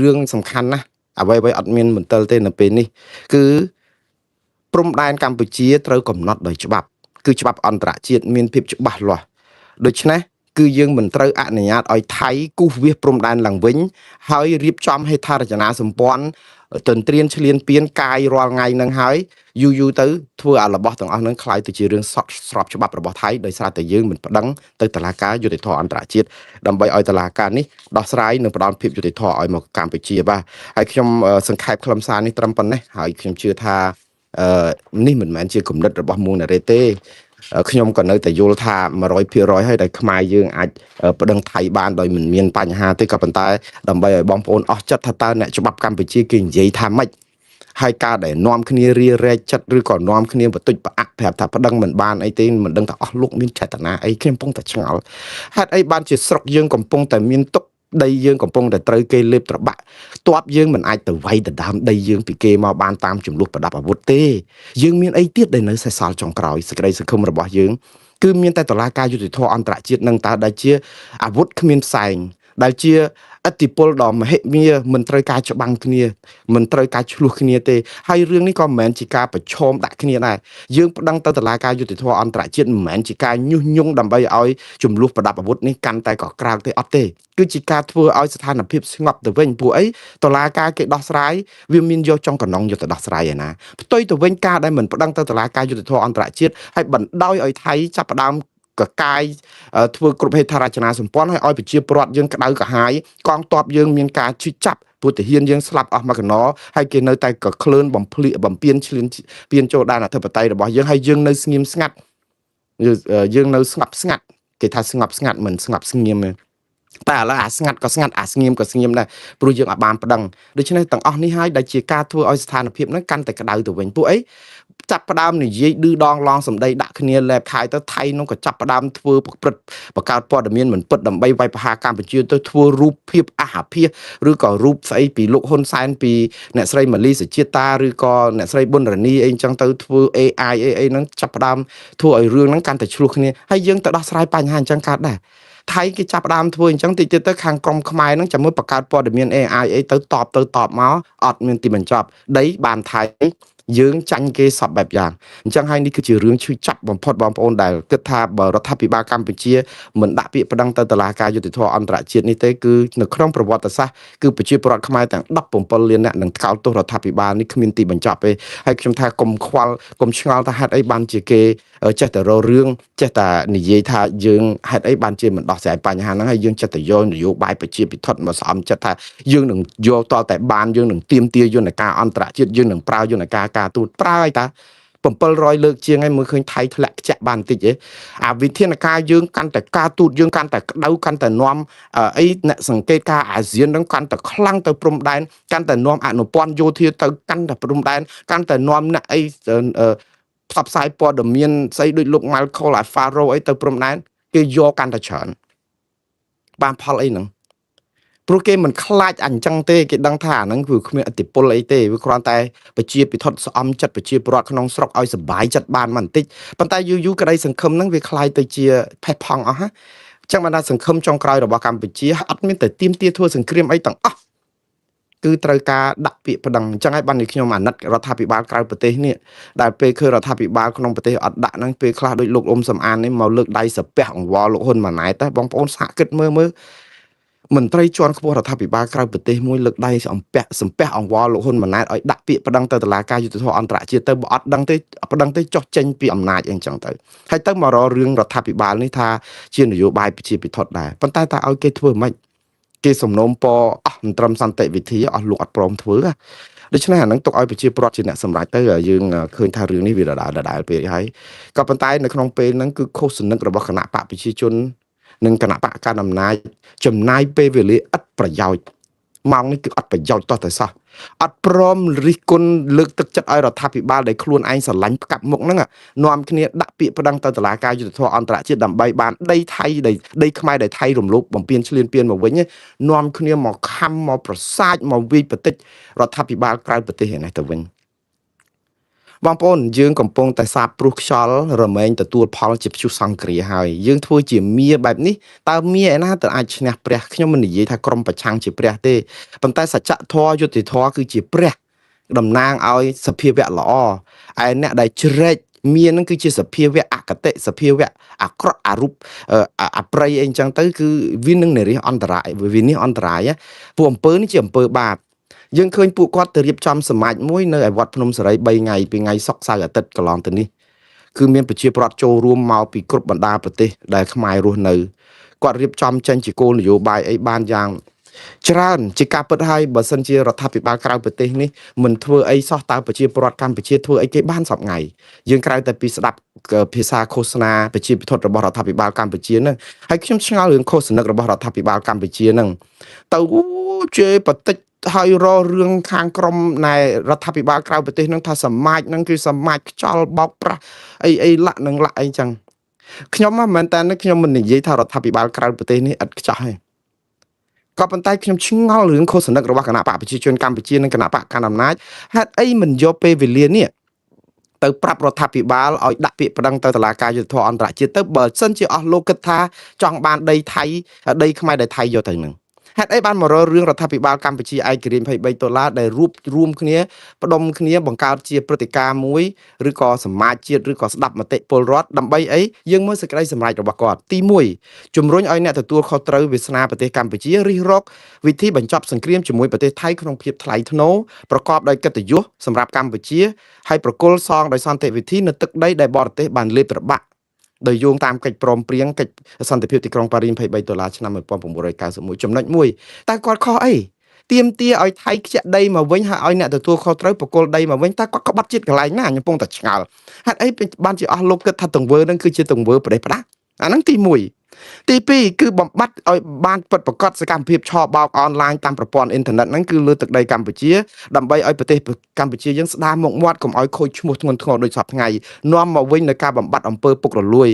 A: រឿងសំខាន់ណាស់អ្វីអត់មានមន្ទិលទេនៅពេលនេះគឺព្រំដែនកម្ពុជាត្រូវកំណត់ដោយច្បាប់គឺច្បាប់អន្តរជាតិមានភាពច្បាស់លាស់ដូច្នេះគឺយើងមិនត្រូវអនុញ្ញាតឲ្យថៃគូសវាសព្រំដែនឡើងវិញហើយរៀបចំហេដ្ឋារចនាសម្ព័ន្ធទន្ទ្រានឈ្លានពានកាយរាល់ថ្ងៃនឹងហើយយូរទៅធ្វើឲ្យរបស់ទាំងអស់នឹងคล้ายទៅជារឿងស្របច្បាប់របស់ថៃដោយសារតែយើងមិនប្តឹងទៅតុលាការយុត្តិធម៌អន្តរជាតិដើម្បីឲ្យតុលាការនេះដោះស្រាយនិងផ្ដល់ភាពយុត្តិធម៌ឲ្យមកកម្ពុជាបាទហើយខ្ញុំសង្ខេបខ្លឹមសារនេះត្រឹមប៉ុណ្ណេះហើយខ្ញុំជឿថានេះមិនមែនជាគំនិតរបស់មួងណារ៉េទេខ្ញុំក៏នៅតែយល់ថា100%ហើយដែលខ្មែរយើងអាចប្តឹងថៃបានដោយមិនមានបញ្ហាទេក៏ប៉ុន្តែដើម្បីឲ្យបងប្អូនអស់ចិត្តថាតើអ្នកច្បាប់កម្ពុជាគេនិយាយថាម៉េចហើយការដែលនាំគ្នារារែកចិត្តឬក៏នាំគ្នាបន្តិចប្រអាក់ប្រាប់ថាប្តឹងមិនបានអីទេមិនដឹងថាអស់លោកមានចេតនាអីខ្ញុំកំពុងតែឆ្ងល់ហេតុអីបានជាស្រុកយើងកំពុងតែមានទុកដីយើងកំពុងតែត្រូវគេលេបត្របាក់ទ័ពយើងមិនអាចទៅវាយដណ្ដើមដីយើងពីគេមកបានតាមចំនួនប្រដាប់អាវុធទេយើងមានអីទៀតដែលនៅសេសសល់ចុងក្រោយសេចក្តីសង្ឃឹមរបស់យើងគឺមានតែតុលាការយុត្តិធម៌អន្តរជាតិនឹងតើដែលជាអាវុធគ្មានផ្សែងដែលជាឥទ្ធិពលដ៏មហិមាមិនត្រូវការច្បាំងគ្នាមិនត្រូវការឆ្លោះគ្នាទេហើយរឿងនេះក៏មិនមែនជាការប្រឈមដាក់គ្នាដែរយើងប្តឹងទៅតុលាការយុត្តិធម៌អន្តរជាតិមិនមែនជាការញុះញង់ដើម្បីឲ្យចំនួនប្រដាប់អាវុធនេះកាន់តែកក្រើកទេអត់ទេគឺជាការធ្វើឲ្យស្ថានភាពស្ងប់ទៅវិញពួកអីតុលាការគេដោះស្រាយវាមានយកចុងកណ្ដុងយកទៅដោះស្រាយឯណាផ្ទុយទៅវិញការដែលមិនប្តឹងទៅតុលាការយុត្តិធម៌អន្តរជាតិហើយបណ្ដោយឲ្យថៃចាប់ផ្ដើមកកាយធ្វើគ្រប់ហេដ្ឋារចនាសម្ព័ន្ធឲ្យប្រជាពលរដ្ឋយើងក្តៅក្រហាយកងទ័ពយើងមានការឈឺចាប់ពុទ្ធិហានយើងស្លាប់អស់មួយកណោហើយគេនៅតែក៏ក្លឿនបំពេញឈ្លានពានចូលដែនអធិបតេយ្យរបស់យើងហើយយើងនៅស្ងៀមស្ងាត់យើងនៅស្ងប់ស្ងាត់គេថាស្ងប់ស្ងាត់មិនស្ងប់ស្ងៀមទេតែឥឡូវអាស្ងាត់ក៏ស្ងាត់អាស្ងៀមក៏ស្ងៀមដែរព្រោះយើងអាចបានប្តឹងដូច្នេះទាំងអស់នេះហើយដែលជាការធ្វើឲ្យស្ថានភាពហ្នឹងកាន់តែក្តៅទៅវិញពួកអីចាប់ផ្ដើមនិយាយឌឺដងឡងសម្ដីដាក់គ្នាលែបខាយទៅថៃនោះក៏ចាប់ផ្ដើមធ្វើប្រព្រឹត្តបង្កើតព័ត៌មានមិនពិតដើម្បីវាយប្រហារកម្ពុជាទៅធ្វើរូបភាពអហភាសឬក៏រូបស្អីពីលោកហ៊ុនសែនពីអ្នកស្រីម៉ាលីសុជាតាឬក៏អ្នកស្រីប៊ុនរ៉ានីអីអញ្ចឹងទៅធ្វើ AI អីហ្នឹងចាប់ផ្ដើមធ្វើឲ្យរឿងហ្នឹងកាន់តែឆ្លោះគ្នាហើយយើងទៅដោះស្រាយបញ្ហាអញ្ចឹងកើតដែរ ថៃគេចាប់ដើមធ្វើអញ្ចឹងតិចទៅខាងក្រុមខ្មែរហ្នឹងចាំមើលបង្កើតព័ត៌មាន AI អីទៅតបមកអត់មានទីបញ្ចប់ដីបានថៃយើងចាញ់គេសពបែបយ៉ាងអញ្ចឹងហើយនេះគឺជារឿងឈឺចាប់បំផុតបងប្អូនដែលគិតថាបើរដ្ឋាភិបាលកម្ពុជាមិនដាក់ពាក្យប្តឹងទៅតុលាការយុត្តិធម៌អន្តរជាតិនេះទេគឺនៅក្នុងប្រវត្តិសាស្ត្រគឺប្រជាពលរដ្ឋខ្មែរទាំង17លានអ្នកនឹងថ្កោលទោសរដ្ឋាភិបាលនេះគ្មានទីបញ្ចប់ទេហើយខ្ញុំថាកុំខ្វល់កុំឆ្ងល់ថាហេតុអីបានជាគេចេះតែរករឿងចេះតែនិយាយថាយើងហេតុអីបានជាមិនដោះស្រាយបញ្ហាហ្នឹងហើយយើងចេះតែយកនយោបាយប្រជាពិធដ្ឋមកស្អំចិត្តថាយើងនឹងយកតតែបានយើងនឹងទាមទារយន្តការអន្តរជាតិយើងនឹងប្រើយន្តការការទូតប្រើឲ្យតា700លើកជាងហើយមើលឃើញថៃធ្លាក់ខ្ជាក់បានបន្តិចទេអាវិធានការយើងកាន់តែការទូតយើងកាន់តែក្តៅកាន់តែនាំអីអ្នកសង្កេតការអាស៊ាននឹងកាន់តែខ្លាំងទៅព្រំដែនកាន់តែនាំអនុព័ន្ធយោធាទៅកាន់តែព្រំដែនកាន់តែនាំអ្នកអីផ្សព្វផ្សាយព័ត៌មានស្អីដូចលោក Michael Alfaro អីទៅព្រំដែនគេយកកាន់តែច្រើនបានផលអីហ្នឹងព្រោះគេមិនខ្លាចអញ្ចឹងទេគេដឹងថាអាហ្នឹងគឺគ្មានឥទ្ធិពលអីទេវាគ្រាន់តែប្រជាពិធដ្ឋស្អំចិត្តប្រជាពលរដ្ឋក្នុងស្រុកឲ្យសុបាយចិត្តបានបន្តិចប៉ុន្តែយូរក្តីសង្ឃឹមហ្នឹងវាคล้ายទៅជាផេះផង់អស់ហ่ะចឹងបានថាសង្ឃឹមចុងក្រោយរបស់កម្ពុជាអត់មានតែទៀមទាធ្វើសង្គ្រាមអីទាំងអស់គឺត្រូវការដាក់ពាក្យប្តឹងអញ្ចឹងហើយបានខ្ញុំអាណិតរដ្ឋាភិបាលក្រៅប្រទេសនេះដែលពេលឃើញរដ្ឋាភិបាលក្នុងប្រទេសអត់ដាក់ហ្នឹងពេលខ្លះដូចលោកអ៊ុំសំអាននេះមកលើកដៃសាពះអង្វរលោកហ៊ុនម៉ាណែតតែបងប្អូនសហគិតមើលមន្ត្រីជាន់ខ្ពស់រដ្ឋាភិបាលក្រៅប្រទេសមួយលើកដៃសំពះអង្វរលោកហ៊ុនម៉ាណែតឲ្យដាក់ពាក្យប្តឹងទៅតុលាការយុត្តិធម៌អន្តរជាតិទៅបើអត់ដឹងទេប្តឹងទៅចុះចេញពីអំណាចអីចឹងទៅហើយទៅមករករឿងរដ្ឋាភិបាលនេះថាជានយោបាយប្រជាពិធដ្ឋដែរប៉ុន្តែតើឲ្យគេធ្វើម៉េចគេសំណូមពរអស់មិនត្រឹមសន្តិវិធីអស់លោកអត់ព្រមធ្វើដូច្នេះអានឹងទុកឲ្យប្រជាពលរដ្ឋជាអ្នកសម្រេចទៅយើងឃើញថារឿងនេះវាដដែលពេកហើយក៏ប៉ុន្តែនៅក្នុងពេលហ្នឹងគឺខុសសនិករបស់គណៈបកប្រជាជននិងគណៈបកកណ្ដាលអំណាចចំណាយពេលវេលាឥតប្រយោជន៍ម៉ោងនេះគឺអត់ប្រយោជន៍តោះតែសោះអត់ព្រមរិះគន់លើកទឹកចិត្តឲ្យរដ្ឋាភិបាលដែលខ្លួនឯងស្រឡាញ់ផ្កាប់មុខហ្នឹងនាំគ្នាដាក់ពាក្យប្តឹងទៅតុលាការយុត្តិធម៌អន្តរជាតិដើម្បីបានដីថៃដីខ្មែរដែលថៃរំលោភបំពានឈ្លានពានមកវិញនាំគ្នាមកខំមកប្រសាចមកវិយបតិចរដ្ឋាភិបាលក្រៅប្រទេសឯនេះទៅវិញបងប្អូនយើងកំពុងតែសាបព្រោះខ្យល់រមែងទទួលផលជាព្យុះសង្គ្រាហើយយើងធ្វើជាមៀបែបនេះតើមៀឯណាទៅអាចឈ្នះព្រះខ្ញុំមិននិយាយថាក្រុមប្រឆាំងជាព្រះទេប៉ុន្តែសច្ចធម៌យុត្តិធម៌គឺជាព្រះតំណាងឲ្យសភាវៈល្អឯអ្នកដែលជ្រែកមៀនឹងគឺជាសភាវៈអកតេសភាវៈអាក្រក់អរូបអប្រ័យអីចឹងទៅគឺវានឹងនិរិះអន្តរាយវានេះអន្តរាយពួកអំពើនេះជាអំពើបាបយើងឃើញពួកគាត់ទៅរៀបចំសមាជមួយនៅឯវត្តភ្នំសេរី3ថ្ងៃពីថ្ងៃសុក្រសៅរ៍អាទិត្យកន្លងទៅនេះគឺមានប្រជាពលរដ្ឋចូលរួមមកពីគ្រប់បណ្ដាប្រទេសដែលខ្មែររស់នៅគាត់រៀបចំចេញជាគោលនយោបាយអីបានយ៉ាងច្រើនជាការពិតហើយបើសិនជារដ្ឋាភិបាលក្រៅប្រទេសនេះមិនធ្វើអីសោះតើប្រជាពលរដ្ឋកម្ពុជាធ្វើអីគេបានសពថ្ងៃយើងក្រៅតែពីស្ដាប់ភាសាឃោសនាប្រជាពិធដ្ឋរបស់រដ្ឋាភិបាលកម្ពុជាហ្នឹងហើយខ្ញុំឆ្ងល់រឿងឃោសនិករបស់រដ្ឋាភិបាលកម្ពុជាហ្នឹងទៅជេរបតិចហើយរករឿងខាងក្រមណែរដ្ឋាភិបាលក្រៅប្រទេសហ្នឹងថាសមាជហ្នឹងគឺសមាជខ្យល់បោកប្រាស់អីលាក់នឹងលាក់អីចឹងខ្ញុំមិនមែនតែខ្ញុំមិននិយាយថារដ្ឋាភិបាលក្រៅប្រទេសនេះឥតខ្ចោះទេក៏ប៉ុន្តែខ្ញុំឆ្ងល់រឿងឃោសនិករបស់គណៈបកប្រជាជនកម្ពុជានិងគណៈបកកណ្ដាលអំណាចហេតុអីមិនយកពេលវេលានេះទៅប្រាប់រដ្ឋាភិបាលឲ្យដាក់ពាក្យប្តឹងទៅតុលាការយុត្តិធម៌អន្តរជាតិទៅបើសិនជាអស់លោកគិតថាចង់បានដីថៃដីខ្មែរដែលថៃយកទៅនឹងហេតុអីបានមករករឿងរដ្ឋាភិបាលកម្ពុជាឯករាជ្យ$23ដែលរួបរวมគ្នាផ្ដុំគ្នាបង្កើតជាព្រឹត្តិការណ៍មួយឬក៏សមាជជាតិឬក៏ស្ដាប់មតិពលរដ្ឋដើម្បីអីយើងមើលសេចក្តីសម្រេចរបស់គាត់ទី1ជំរុញឲ្យអ្នកទទួលខុសត្រូវវាសនាប្រទេសកម្ពុជារិះរកវិធីបញ្ចប់សង្គ្រាមជាមួយប្រទេសថៃក្នុងភាពថ្លៃថ្នូរប្រកបដោយកិត្តិយសសម្រាប់កម្ពុជាហើយប្រគល់សងដោយសន្តិវិធីនៅទឹកដីដែលបរទេសបានលេបត្របាក់ដោយយោងតាមកិច្ចព្រមព្រៀងកិច្ចសន្តិភាពទីក្រុងប៉ារីស$23ឆ្នាំ1991ចំណុចមួយតែគាត់ខុសអីទាមទារឲ្យថៃខ្ជាក់ដីមកវិញហើយឲ្យអ្នកទទួលខុសត្រូវប្រគល់ដីមកវិញតែគាត់ក្បត់ជាតិកន្លែងណាខ្ញុំកំពុងតែឆ្ងល់ហេតុអីបានជាអស់លោកគិតថាទង្វើនឹងគឺជាទង្វើប្រទេសផ្ដាស់អាហ្នឹងទី1ទី2គឺបំបត្តិឲ្យបានពិតប្រាកដសកម្មភាពឆបោកអនឡាញតាមប្រព័ន្ធអ៊ីនធឺណិតហ្នឹងគឺលើទឹកដីកម្ពុជាដើម្បីឲ្យប្រទេសកម្ពុជាយើងស្ដារមុខមាត់កុំឲ្យខូចឈ្មោះធ្ងន់ធ្ងរដូចសពថ្ងៃនាំមកវិញនៅការបំបត្តិអំពើពុករលួយ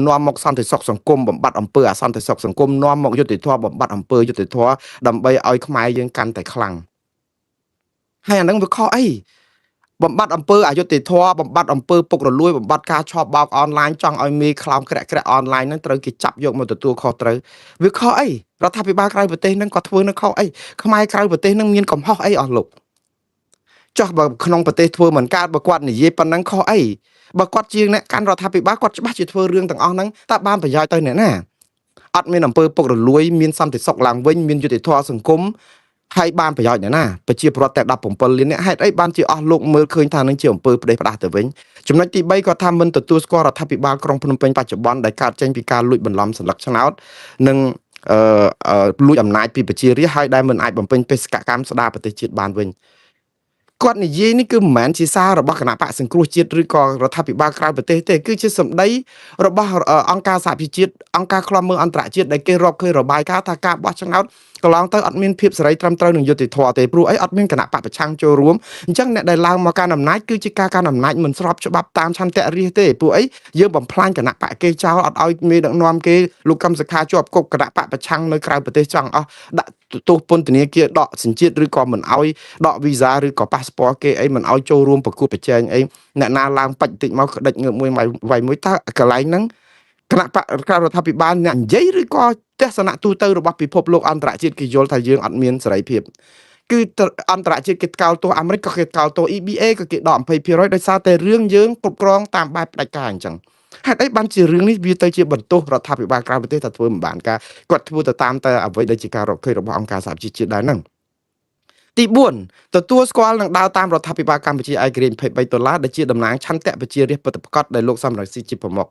A: នាំមកសន្តិសុខសង្គមបំបត្តិអំពើអសន្តិសុខសង្គមនាំមកយុត្តិធម៌បំបត្តិអំពើយុត្តិធម៌ដើម្បីឲ្យខ្មែរយើងកាន់តែខ្លាំងហើយអាហ្នឹងវាខុសអី បំបត្តិអំពើអយុត្តិធម៌បំបត្តិអំពើពុករលួយបំបត្តិការឆោបបោកអនឡាញចង់ឲ្យមេខ្លោមក្រាក់អនឡាញហ្នឹងត្រូវគេចាប់យកមកទទួលខុសត្រូវវាខុសអីរដ្ឋាភិបាលក្រៅប្រទេសហ្នឹងក៏ធ្វើនៅខុសអីខ្មែរក្រៅប្រទេសហ្នឹងមានកំហុសអីអស់លោកចុះបើក្នុងប្រទេសធ្វើមិនកើតបើគាត់និយាយប៉ុណ្ណឹងខុសអីបើគាត់ជាអ្នកកាន់រដ្ឋាភិបាលគាត់ច្បាស់ជាធ្វើរឿងទាំងអស់ហ្នឹងតើបានប្រយោជន៍ទៅអ្នកណាអត់មានអំពើពុករលួយមានសន្តិសុខឡើងវិញមានយុត្តិធម៌សង្គមហើយបានប្រយោជន៍អ្នកណាប្រជាពលរដ្ឋតែ17លានអ្នកហេតុអីបានជាអស់លោកមើលឃើញថានឹងជាអំពើផ្ដេសផ្ដាស់ទៅវិញចំណុចទី3គាត់ថាមិនទទួលស្គាល់រដ្ឋាភិបាលក្រុងភ្នំពេញបច្ចុប្បន្នដែលកើតចេញពីការលួចបន្លំសន្លឹកឆ្នោតនិងលួចអំណាចពីប្រជារាស្ត្រហើយដែលមិនអាចបំពេញបេសកកម្មស្ដារប្រទេសជាតិបានវិញគាត់និយាយនេះគឺមិនមែនជាសាររបស់គណៈបកសង្គ្រោះជាតិឬក៏រដ្ឋាភិបាលក្រៅប្រទេសទេគឺជាសម្ដីរបស់អង្គការសហប្រជាជាតិអង្គការឃ្លាំមើលអន្តរជាតិដែលគេរកឃើញរបាយការណ៍ថាការបោះឆ្នោតកន្លងទៅអត់មានភាពសេរីត្រឹមត្រូវនឹងយុត្តិធម៌ទេព្រោះអីអត់មានគណៈបកប្រឆាំងចូលរួមអញ្ចឹងអ្នកដែលឡើងមកកាន់អំណាចគឺជាការកាន់អំណាចមិនស្របច្បាប់តាមឆន្ទៈរាស្ត្រទេព្រោះអីយើងបំផ្លាញគណៈបកគេចោលអត់ឲ្យមេដឹកនាំគេលោកកឹមសុខាជាប់គុកគណៈបកប្រឆាំងនៅក្រៅប្រទេសចង់អស់ដាក់ទោសពន្ធនាគារដកសញ្ជាតិឬក៏មិនឲ្យដកវីសាឬក៏ប៉ាសពតគេអីមិនឲ្យចូលរួមប្រកួតប្រជែងអីអ្នកណាឡើងបាច់តិចមកក្តិចងើបមួយវាយមួយតើកន្លែងហ្នឹងគណៈបករដ្ឋាភិបាលអ្នកនិយាយឬក៏ទស្សនៈទូទៅរបស់ពិភពលោកអន្តរជាតិគេយល់ថាយើងអត់មានសេរីភាពគឺអន្តរជាតិគេថ្កោលទោសអាមេរិកក៏គេថ្កោលទោស EBA ក៏គេដក 20% ដោយសារតែរឿងយើងគ្រប់គ្រងតាមបែបផ្ដាច់ការអញ្ចឹងហេតុអីបានជារឿងនេះវាទៅជាបន្ទោសរដ្ឋាភិបាលក្រៅប្រទេសថាធ្វើមិនបានការគាត់ធ្វើទៅតាមតែអ្វីដែលជាការរកឃើញរបស់អង្គការសហជីវជាតិដែរហ្នឹងទី4ទទួលស្គាល់នឹងដើរតាមរដ្ឋាភិបាលកម្ពុជាឯករាជ្យ$23ដែលជាតំណាងឆន្ទៈប្រជារាស្ត្រពិតប្រាកដដែលលោកសំរងស៊ីជាប្រមុខ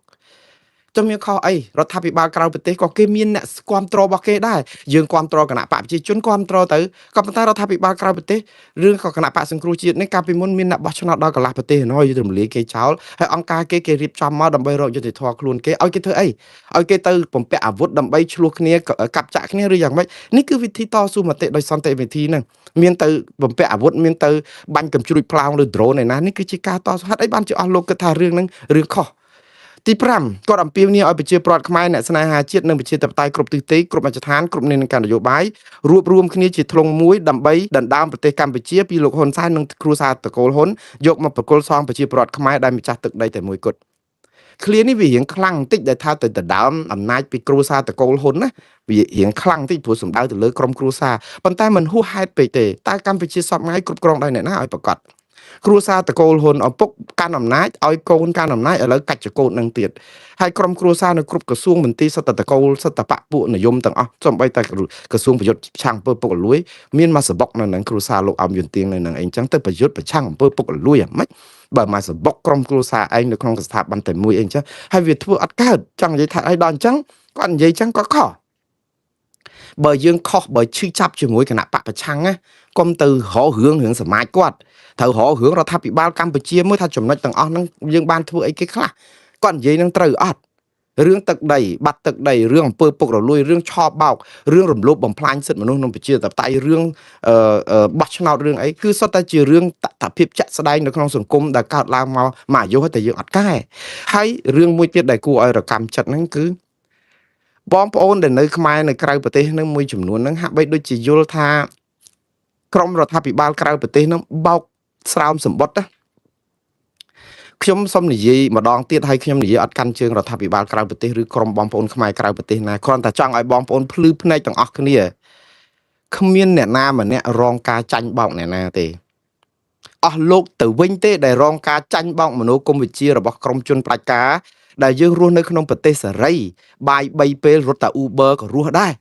A: ចុះមានខុសអីរដ្ឋាភិបាលក្រៅប្រទេសក៏គេមានអ្នកគ្រប់គ្រងរបស់គេដែរយើងគ្រប់គ្រងគណៈបកប្រជាជនគ្រប់គ្រងទៅក៏ប៉ុន្តែរដ្ឋាភិបាលក្រៅប្រទេសរឿងក៏គណៈបកសង្គ្រោះជាតិនេះកាលពីមុនមានអ្នកបោះឆ្នោតដល់កន្លះប្រទេសហើយរំលាយគេចោលហើយអង្គការគេរៀបចំមកដើម្បីរកយុត្តិធម៌ខ្លួនគេឲ្យគេធ្វើអីឲ្យគេទៅបំពាក់អាវុធដើម្បីឆ្លោះគ្នាកាប់ចាក់គ្នាឬយ៉ាងម៉េចនេះគឺវិធីតស៊ូមតិដោយសន្តិវិធីហ្នឹងមានទៅបំពាក់អាវុធមានទៅបាញ់កំជ្រួចផ្លោងឬដ្រូនឯណានេះគឺជាការតស៊ូហេតុអីបានជាអស់លោកគិតថារឿងហ្នឹងរឿងខុសទី5គាត់អំពាវនាវឲ្យប្រជាពលរដ្ឋខ្មែរអ្នកស្នេហាជាតិនិងប្រជាធិបតេយ្យគ្រប់ទិសទីគ្រប់មជ្ឈដ្ឋានគ្រប់និន្នាការនយោបាយរួបរวมគ្នាជាធ្លុងមួយដើម្បីដណ្ដើមប្រទេសកម្ពុជាពីលោកហ៊ុនសែននិងគ្រួសារតកូលហ៊ុនយកមកប្រគល់សងប្រជាពលរដ្ឋខ្មែរដែលម្ចាស់ទឹកដីតែមួយគត់ឃ្លានេះវារៀងខ្លាំងបន្តិចដែលថាទៅដណ្ដើមអំណាចពីគ្រួសារតកូលហ៊ុនណាវារៀងខ្លាំងបន្តិចព្រោះសំដៅទៅលើក្រុមគ្រួសារប៉ុន្តែមិនហួសហេតុពេកទេតែកម្ពុជាសពថ្ងៃគ្រប់គ្រងដោយអ្នកណាឲ្យប្រកាសគ្រួសារតកូលហ៊ុនឪពុកកាន់អំណាចឲ្យកូនកាន់អំណាចឥឡូវកាច់ចកូននឹងទៀតហើយក្រុមគ្រួសារនៅគ្រប់ក្រសួងមន្ទីរសិទ្ធិតកូលសិទ្ធិបពពួកនិយមទាំងអស់សំបីតែក្រសួងប្រយុទ្ធឆាំងអំពើពុករលួយមានមកសបុកនៅនឹងគ្រួសារលោកអមយុនទៀងនៅនឹងអីចឹងទៅប្រយុទ្ធប្រឆាំងអំពើពុករលួយអាម៉េចបើមកសបុកក្រុមគ្រួសារឯងនៅក្នុងស្ថាប័នតែមួយអីចឹងហើយវាធ្វើអត់កើតចង់និយាយថាឲ្យដល់អញ្ចឹងគាត់និយាយចឹងក៏ខុសបើយើងខុសបើឈឺចាប់ជាមួយគណៈបកប្រឆាំងណាកុំទៅរករឿងសមាជគាត់ត្រូវរករឿងរដ្ឋាភិបាលកម្ពុជាមើលថាចំណុចទាំងអស់ហ្នឹងយើងបានធ្វើអីគេខ្លះគាត់និយាយនឹងត្រូវអត់រឿងទឹកដីបាត់ទឹកដីរឿងអំពើពុករលួយរឿងឆោបបោករឿងរំលោភបំផ្លាញសិទ្ធិមនុស្សក្នុងប្រជាធិបតេយ្យរឿងបោះឆ្នោតរឿងអីគឺសុទ្ធតែជារឿងតថភាពចាក់ស្ដែងនៅក្នុងសង្គមដែលកើតឡើងមកអាយុតែយើងអត់កែហើយរឿងមួយទៀតដែលគួរឲ្យរកម្មចិត្តហ្នឹងគឺបងប្អូនដែលនៅខ្មែរនៅក្រៅប្រទេសនឹងមួយចំនួនហ្នឹងហាក់បីដូចជាយល់ថាក្រមរដ្ឋាភិបាលក្រៅប្រទេសនឹងបោកស្រោមសម្បត្តិណាខ្ញុំសូមនិយាយម្ដងទៀតហើយខ្ញុំនិយាយអត់កាន់ជើងរដ្ឋាភិបាលក្រៅប្រទេសឬក្រមបងប្អូនខ្មែរក្រៅប្រទេសណាគ្រាន់តែចង់ឲ្យបងប្អូនភ្លឺភ្នែកទាំងអស់គ្នាគ្មានអ្នកណាម្នាក់រងការចាញ់បោកអ្នកណាទេអស់លោកទៅវិញទេដែលរងការចាញ់បោកមនោគមវិជ្ជារបស់ក្រមជនផ្ដាច់ការដែលយើងរស់នៅក្នុងប្រទេសសេរីបាយ3ពេលរត់តែ Uber ក៏រស់ដែរ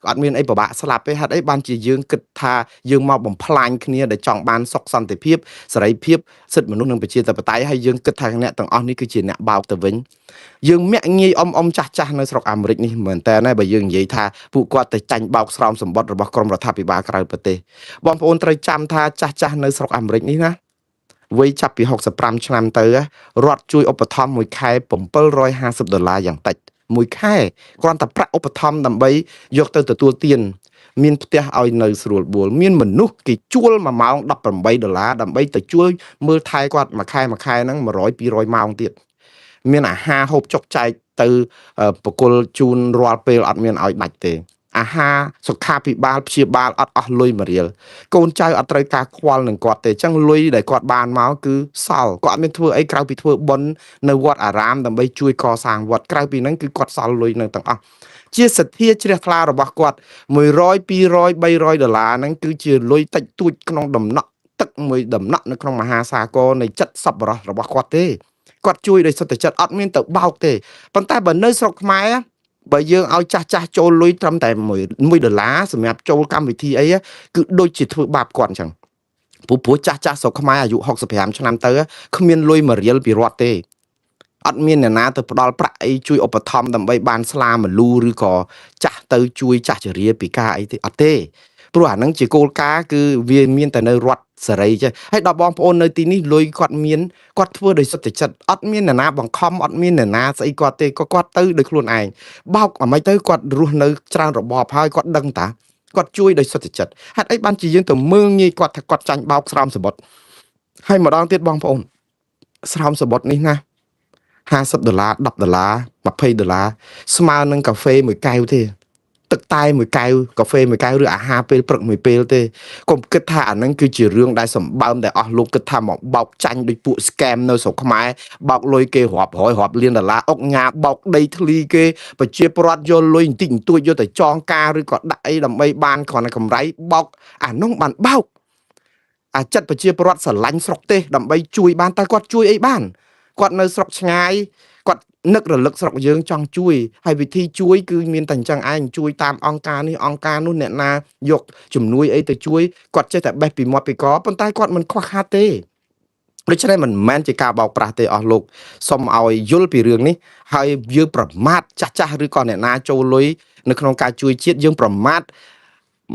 A: អត់មានអីពិបាកស្លាប់ទេហេតុអីបានជាយើងគិតថាយើងមកបំផ្លាញគ្នាដែលចង់បានសុខសន្តិភាពសេរីភាពសិទ្ធិមនុស្សនិងប្រជាធិបតេយ្យហើយយើងគិតថាអ្នកទាំងអស់នេះគឺជាអ្នកបោកទៅវិញយើងមាក់ងាយអមចាស់នៅស្រុកអាមេរិកនេះមែនតើណាបើយើងនិយាយថាពួកគាត់ទៅចាញ់បោកស្រោមសម្បត្តិរបស់ក្រមរដ្ឋាភិបាលក្រៅប្រទេសបងប្អូនត្រូវចាំថាចាស់នៅស្រុកអាមេរិកនេះណាវ័យចាប់ពី65ឆ្នាំទៅរដ្ឋជួយឧបត្ថម្ភមួយខែ$750យ៉ាងតិចមួយខែគ្រាន់តែប្រាក់ឧបត្ថម្ភដើម្បីយកទៅទទួលទានមានផ្ទះឲ្យនៅស្រួលបួលមានមនុស្សគេជួល1ម៉ោង$18ដើម្បីទៅជួយមើលថែគាត់មួយខែហ្នឹង100-200ម៉ោងទៀតមានអាហារហូបចុកចែកទៅបកគលជូនរាល់ពេលអត់មានឲ្យដាច់ទេ អាហារសុខាភិបាលព្យាបាលអត់អស់លុយមួយរៀលកូនចៅអត់ត្រូវការខ្វល់នឹងគាត់ទេអញ្ចឹងលុយដែលគាត់បានមកគឺសល់គាត់អត់មានធ្វើអីក្រៅពីធ្វើបុណ្យនៅវត្តអារាមដើម្បីជួយកសាងវត្តក្រៅពីហ្នឹងគឺគាត់សល់លុយនឹងទាំងអស់ជាសទ្ធាជ្រះថ្លារបស់គាត់100 200 $300ហ្នឹងគឺជាលុយតិចតួចក្នុងដំណក់ទឹកមួយដំណក់នៅក្នុងមហាសាគរនៃចិត្តសប្បុរសរបស់គាត់ទេគាត់ជួយដោយសុទ្ធចិត្តអត់មានទៅបោកទេប៉ុន្តែបើនៅស្រុកខ្មែរបើយើងឲ្យចាស់ចូលលុយត្រឹមតែ$1សម្រាប់ចូលកម្មវិធីអីគឺដូចជាធ្វើបាបគាត់អញ្ចឹងព្រោះចាស់ស្រុកខ្មែរអាយុ65ឆ្នាំទៅគ្មានលុយមួយរៀលពីរដ្ឋទេអត់មានអ្នកណាទៅផ្ដល់ប្រាក់អីជួយឧបត្ថម្ភដើម្បីបានស្លាមលូឬក៏ចាស់ទៅជួយចាស់ជរាពីការអីទេអត់ទេព្រោះអានឹងជាគោលការណ៍គឺវាមានតែនៅរដ្ឋសេរីចេះហើយដល់បងប្អូននៅទីនេះលុយគាត់មានគាត់ធ្វើដោយសុទ្ធចិត្តអត់មានអ្នកណាបង្ខំអត់មានអ្នកណាស្អីគាត់ទេក៏គាត់ទៅដោយខ្លួនឯងបោកអ្មិនទៅគាត់រស់នៅច្រើនរបបហើយគាត់ដឹងតាគាត់ជួយដោយសុទ្ធចិត្តហេតុអីបានជាយើងទៅមើងងាយគាត់ថាគាត់ចាញ់បោកស្រោមសបុតហើយម្ដងទៀតបងប្អូនស្រោមសបុតនេះណា$50 $10 $20ស្មើនឹងកាហ្វេមួយកែវទេទឹកតែមួយកែវកាហ្វេមួយកែវឬអាហារពេលព្រឹកមួយពេលទេកុំគិតថាអានឹងគឺជារឿងដែលសម្បើមដែលអស់លោកគិតថាមកបោកចាញ់ដោយពួក scam នៅស្រុកខ្មែរបោកលុយគេរាប់រយរាប់លានដុល្លារអុកញ៉ាបោកដីធ្លីគេប្រជាពលរដ្ឋយកលុយបន្តិចបន្តួចយកទៅចងការឬក៏ដាក់អីដើម្បីបានគ្រាន់តែកម្រៃបោកអានោះបានបោកអាចិត្តប្រជាពលរដ្ឋស្រឡាញ់ស្រុកទេដើម្បីជួយបានតែគាត់ជួយអីបានគាត់នៅស្រុកឆ្ងាយគាត់នឹករលឹកស្រុកយើងចង់ជួយហើយវិធីជួយគឺមានតែអញ្ចឹងឯងជួយតាមអង្គការនេះអង្គការនោះអ្នកណាយកជំនួយអីទៅជួយគាត់ចេះតែបេះពីមាត់ពីកប៉ុន្តែគាត់មិនខ្វះខាតទេដូច្នេះមិនមែនជាការបោកប្រាស់ទេអស់លោកសូមឲ្យយល់ពីរឿងនេះហើយយើងប្រមាថចាស់ឬក៏អ្នកណាចូលលុយនៅក្នុងការជួយជាតិយើងប្រមាថ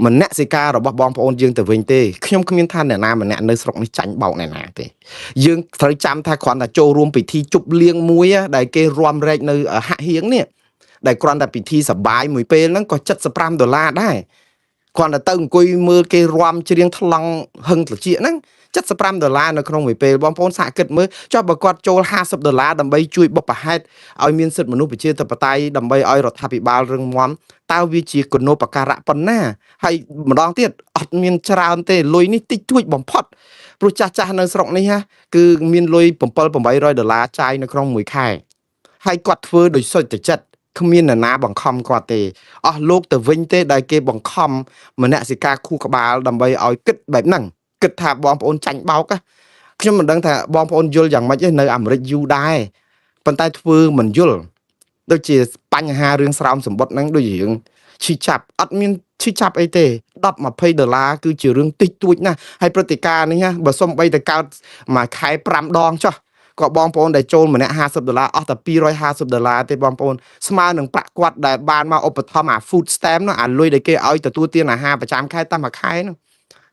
A: មនសិការរបស់បងប្អូនយើងទៅវិញទេខ្ញុំគ្មានថាអ្នកណាម្នាក់នៅស្រុកនេះចាញ់បោកអ្នកណាទេយើងត្រូវចាំថាគ្រាន់តែចូលរួមពិធីជប់លៀងមួយដែលគេរំលែកនៅហាក់ហៀងនេះដែលគ្រាន់តែពិធីសបាយមួយពេលហ្នឹងក៏$75ដែរគ្រាន់តែទៅអង្គុយមើលគេរំច្រៀងថ្លង់ហឹងត្រចៀកហ្នឹង$75នៅក្នុងមួយពេលបងប្អូនសាកគិតមើលចុះបើគាត់ចូល$50ដើម្បីជួយបុព្វហេតុឲ្យមានសិទ្ធិមនុស្សប្រជាធិបតេយ្យដើម្បីឲ្យរដ្ឋាភិបាលរឹងមាំតើវាជាគុណូបការៈប៉ុណ្ណាហើយម្ដងទៀតអត់មានច្រើនទេលុយនេះតិចតួចបំផុតព្រោះចាស់នៅស្រុកនេះគឺមានលុយ$700-800ចាយនៅក្នុងមួយខែហើយគាត់ធ្វើដោយសុទ្ធចិត្តគ្មាននរណាបង្ខំគាត់ទេអស់លោកទៅវិញទេដែលគេបង្ខំមនសិការខួរក្បាលដើម្បីឲ្យគិតបែបហ្នឹងគិតថាបងប្អូនចាញ់បោកខ្ញុំមិនដឹងថាបងប្អូនយល់យ៉ាងម៉េចទេនៅអាមេរិកយូរដែរប៉ុន្តែធ្វើមិនយល់ដូចជាបញ្ហារឿងស្រោមសម្បត្តិហ្នឹងដូចរឿងឈឺចាប់អត់មានឈឺចាប់អីទេ$10-20គឺជារឿងតិចតួចណាស់ហើយព្រឹត្តិការណ៍នេះបើសុំបីទៅកើតមួយខែ5ដងចុះក៏បងប្អូនដែលចូលម្នាក់$50អស់តែ$250ទេបងប្អូនស្មើនឹងប្រាក់គាត់ដែលបានមកឧបត្ថម្ភអា food stamp នោះអាលុយដែលគេឲ្យទទួលទានអាហារប្រចាំខែតាមមួយខែនោះ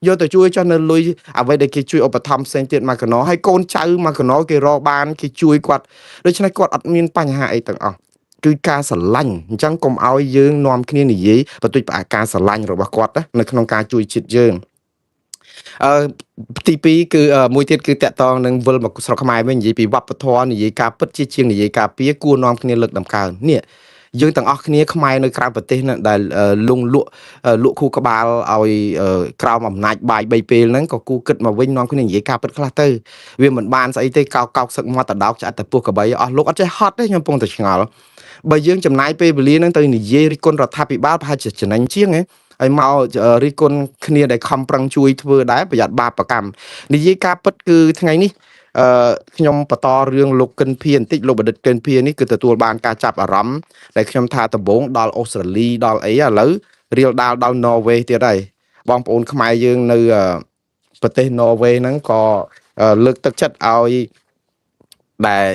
A: យកទៅជួយចុះនៅលុយអ្វីដែលគេជួយឧបត្ថម្ភផ្សេងទៀតមកកណោហើយកូនចៅមកកណោគេរកបានគេជួយគាត់ដូច្នេះគាត់អត់មានបញ្ហាអីទាំងអស់គឺការស្រឡាញ់អញ្ចឹងកុំឲ្យយើងនាំគ្នានិយាយបន្តិចផ្អាកការស្រឡាញ់របស់គាត់នៅក្នុងការជួយជាតិយើងទី2គឺមួយទៀតគឺតកតងនឹងវិលមកស្រុកខ្មែរវិញនិយាយពីវប្បធម៌និយាយការពិតជាងនិយាយការពៀគួរនាំគ្នាលើកដំកើងនេះយើងទាំងអស់គ្នាខ្មែរនៅក្រៅប្រទេសដែលលក់ខួរក្បាលឲ្យក្រោមអំណាចបាយ3ពេលហ្នឹងក៏គូគិតមកវិញនាំគ្នានិយាយការពិតខ្លះទៅវាមិនបានស្អីទេកោកសឹកមាត់តដោកឆ្អិតតែពោះកបីអស់លោកអត់ចេះហត់ទេខ្ញុំកំពុងតែឆ្ងល់បើយើងចំណាយពេលវេលាហ្នឹងទៅនិយាយរិះគន់រដ្ឋាភិបាលប្រហែលជាចំណេញជាងហើយមករិះគន់គ្នាដែលខំប្រឹងជួយធ្វើដែរប្រយ័ត្នបាបកម្មនិយាយការពិតគឺថ្ងៃនេះខ្ញុំបន្តរឿងលោកកិនភៀនបន្តិចលោកបណ្ឌិតកិនភៀននេះគឺទទួលបានការចាប់អារម្មណ៍ដែលខ្ញុំថាដំបូងដល់អូស្ត្រាលីដល់អីឥឡូវរៀលដាលដល់ន័រវេសទៀតហើយបងប្អូនខ្មែរយើងនៅប្រទេសន័រវេសហ្នឹងក៏លើកទឹកចិត្តឲ្យដែល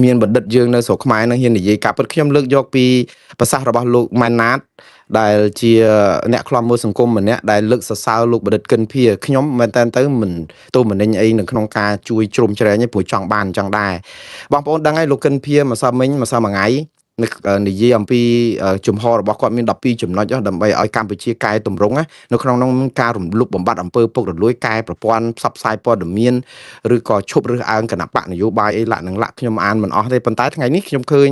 A: មានបណ្ឌិតយើងនៅស្រុកខ្មែរនឹងហ៊ាននិយាយការពិតខ្ញុំលើកយកពីប្រសាសន៍របស់លោកម៉ាណាតដែលជាអ្នកខ្លំមើលសង្គមម្នាក់ដែលលើកសរសើរលោកបណ្ឌិតកិនភៀខ្ញុំមែនតើទៅមិនទូមនិញអីនៅក្នុងការជួយជ្រោមជ្រែងឯងព្រោះចង់បានអញ្ចឹងដែរបងប្អូនដឹងហើយលោកកិនភៀម្សិលមិញម្សិលមួយថ្ងៃនិយាយអំពីជំហររបស់គាត់មាន12ចំណុចដើម្បីឲ្យកម្ពុជាកែតម្រង់នៅក្នុងនោះការរំលោភបំបត្តិអំពើពុករលួយកែប្រព័ន្ធផ្សព្វផ្សាយព័ត៌មានឬក៏ឈប់រើសអើងគណៈបកនយោបាយអីឡាក់នឹងឡាក់ខ្ញុំអានមិនអស់ទេប៉ុន្តែថ្ងៃនេះខ្ញុំឃើញ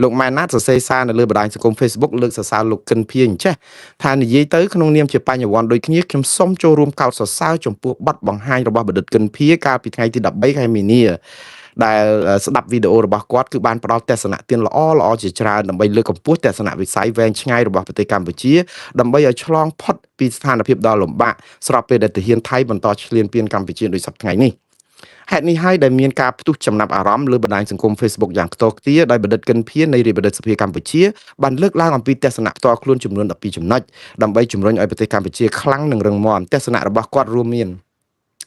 A: លោកម៉ែណាតសរសេរសារនៅលើបណ្ដាញសង្គម Facebook លើកសរសើរលោកកិនភៀងចេះថានិយាយទៅក្នុងនាមជាបញ្ញវន្តដូចគ្នាខ្ញុំសូមចូលរួមកោតសរសើរចំពោះបទបង្ហាញរបស់បណ្ឌិតកិនភៀកាលពីថ្ងៃទី13ខែមីនាដែលស្ដាប់វីដេអូរបស់គាត់គឺបានផ្ដល់ទស្សនៈទានល្អជាច្រើនដើម្បីលើកកម្ពស់ទស្សនវិស័យវែងឆ្ងាយរបស់ប្រទេសកម្ពុជាដើម្បីឲ្យឆ្លងផុតពីស្ថានភាពដ៏លំបាកស្របពេលដែលទាហានថៃបន្តឈ្លានពានកម្ពុជាដោយសប្តាហ៍ថ្ងៃនេះហេតុនេះហើយដែលមានការផ្ទុះចំណាប់អារម្មណ៍លើបណ្ដាញសង្គម Facebook យ៉ាងខ្ទោខ្ទាដោយបណ្ឌិតកិនភៀននៃរាជបណ្ឌិតសភាកម្ពុជាបានលើកឡើងអំពីទស្សនៈផ្ទាល់ខ្លួនចំនួន12ចំណុចដើម្បីជំរុញឲ្យប្រទេសកម្ពុជាខ្លាំងនិងរឹងមាំទស្សនៈរបស់គាត់រួមមាន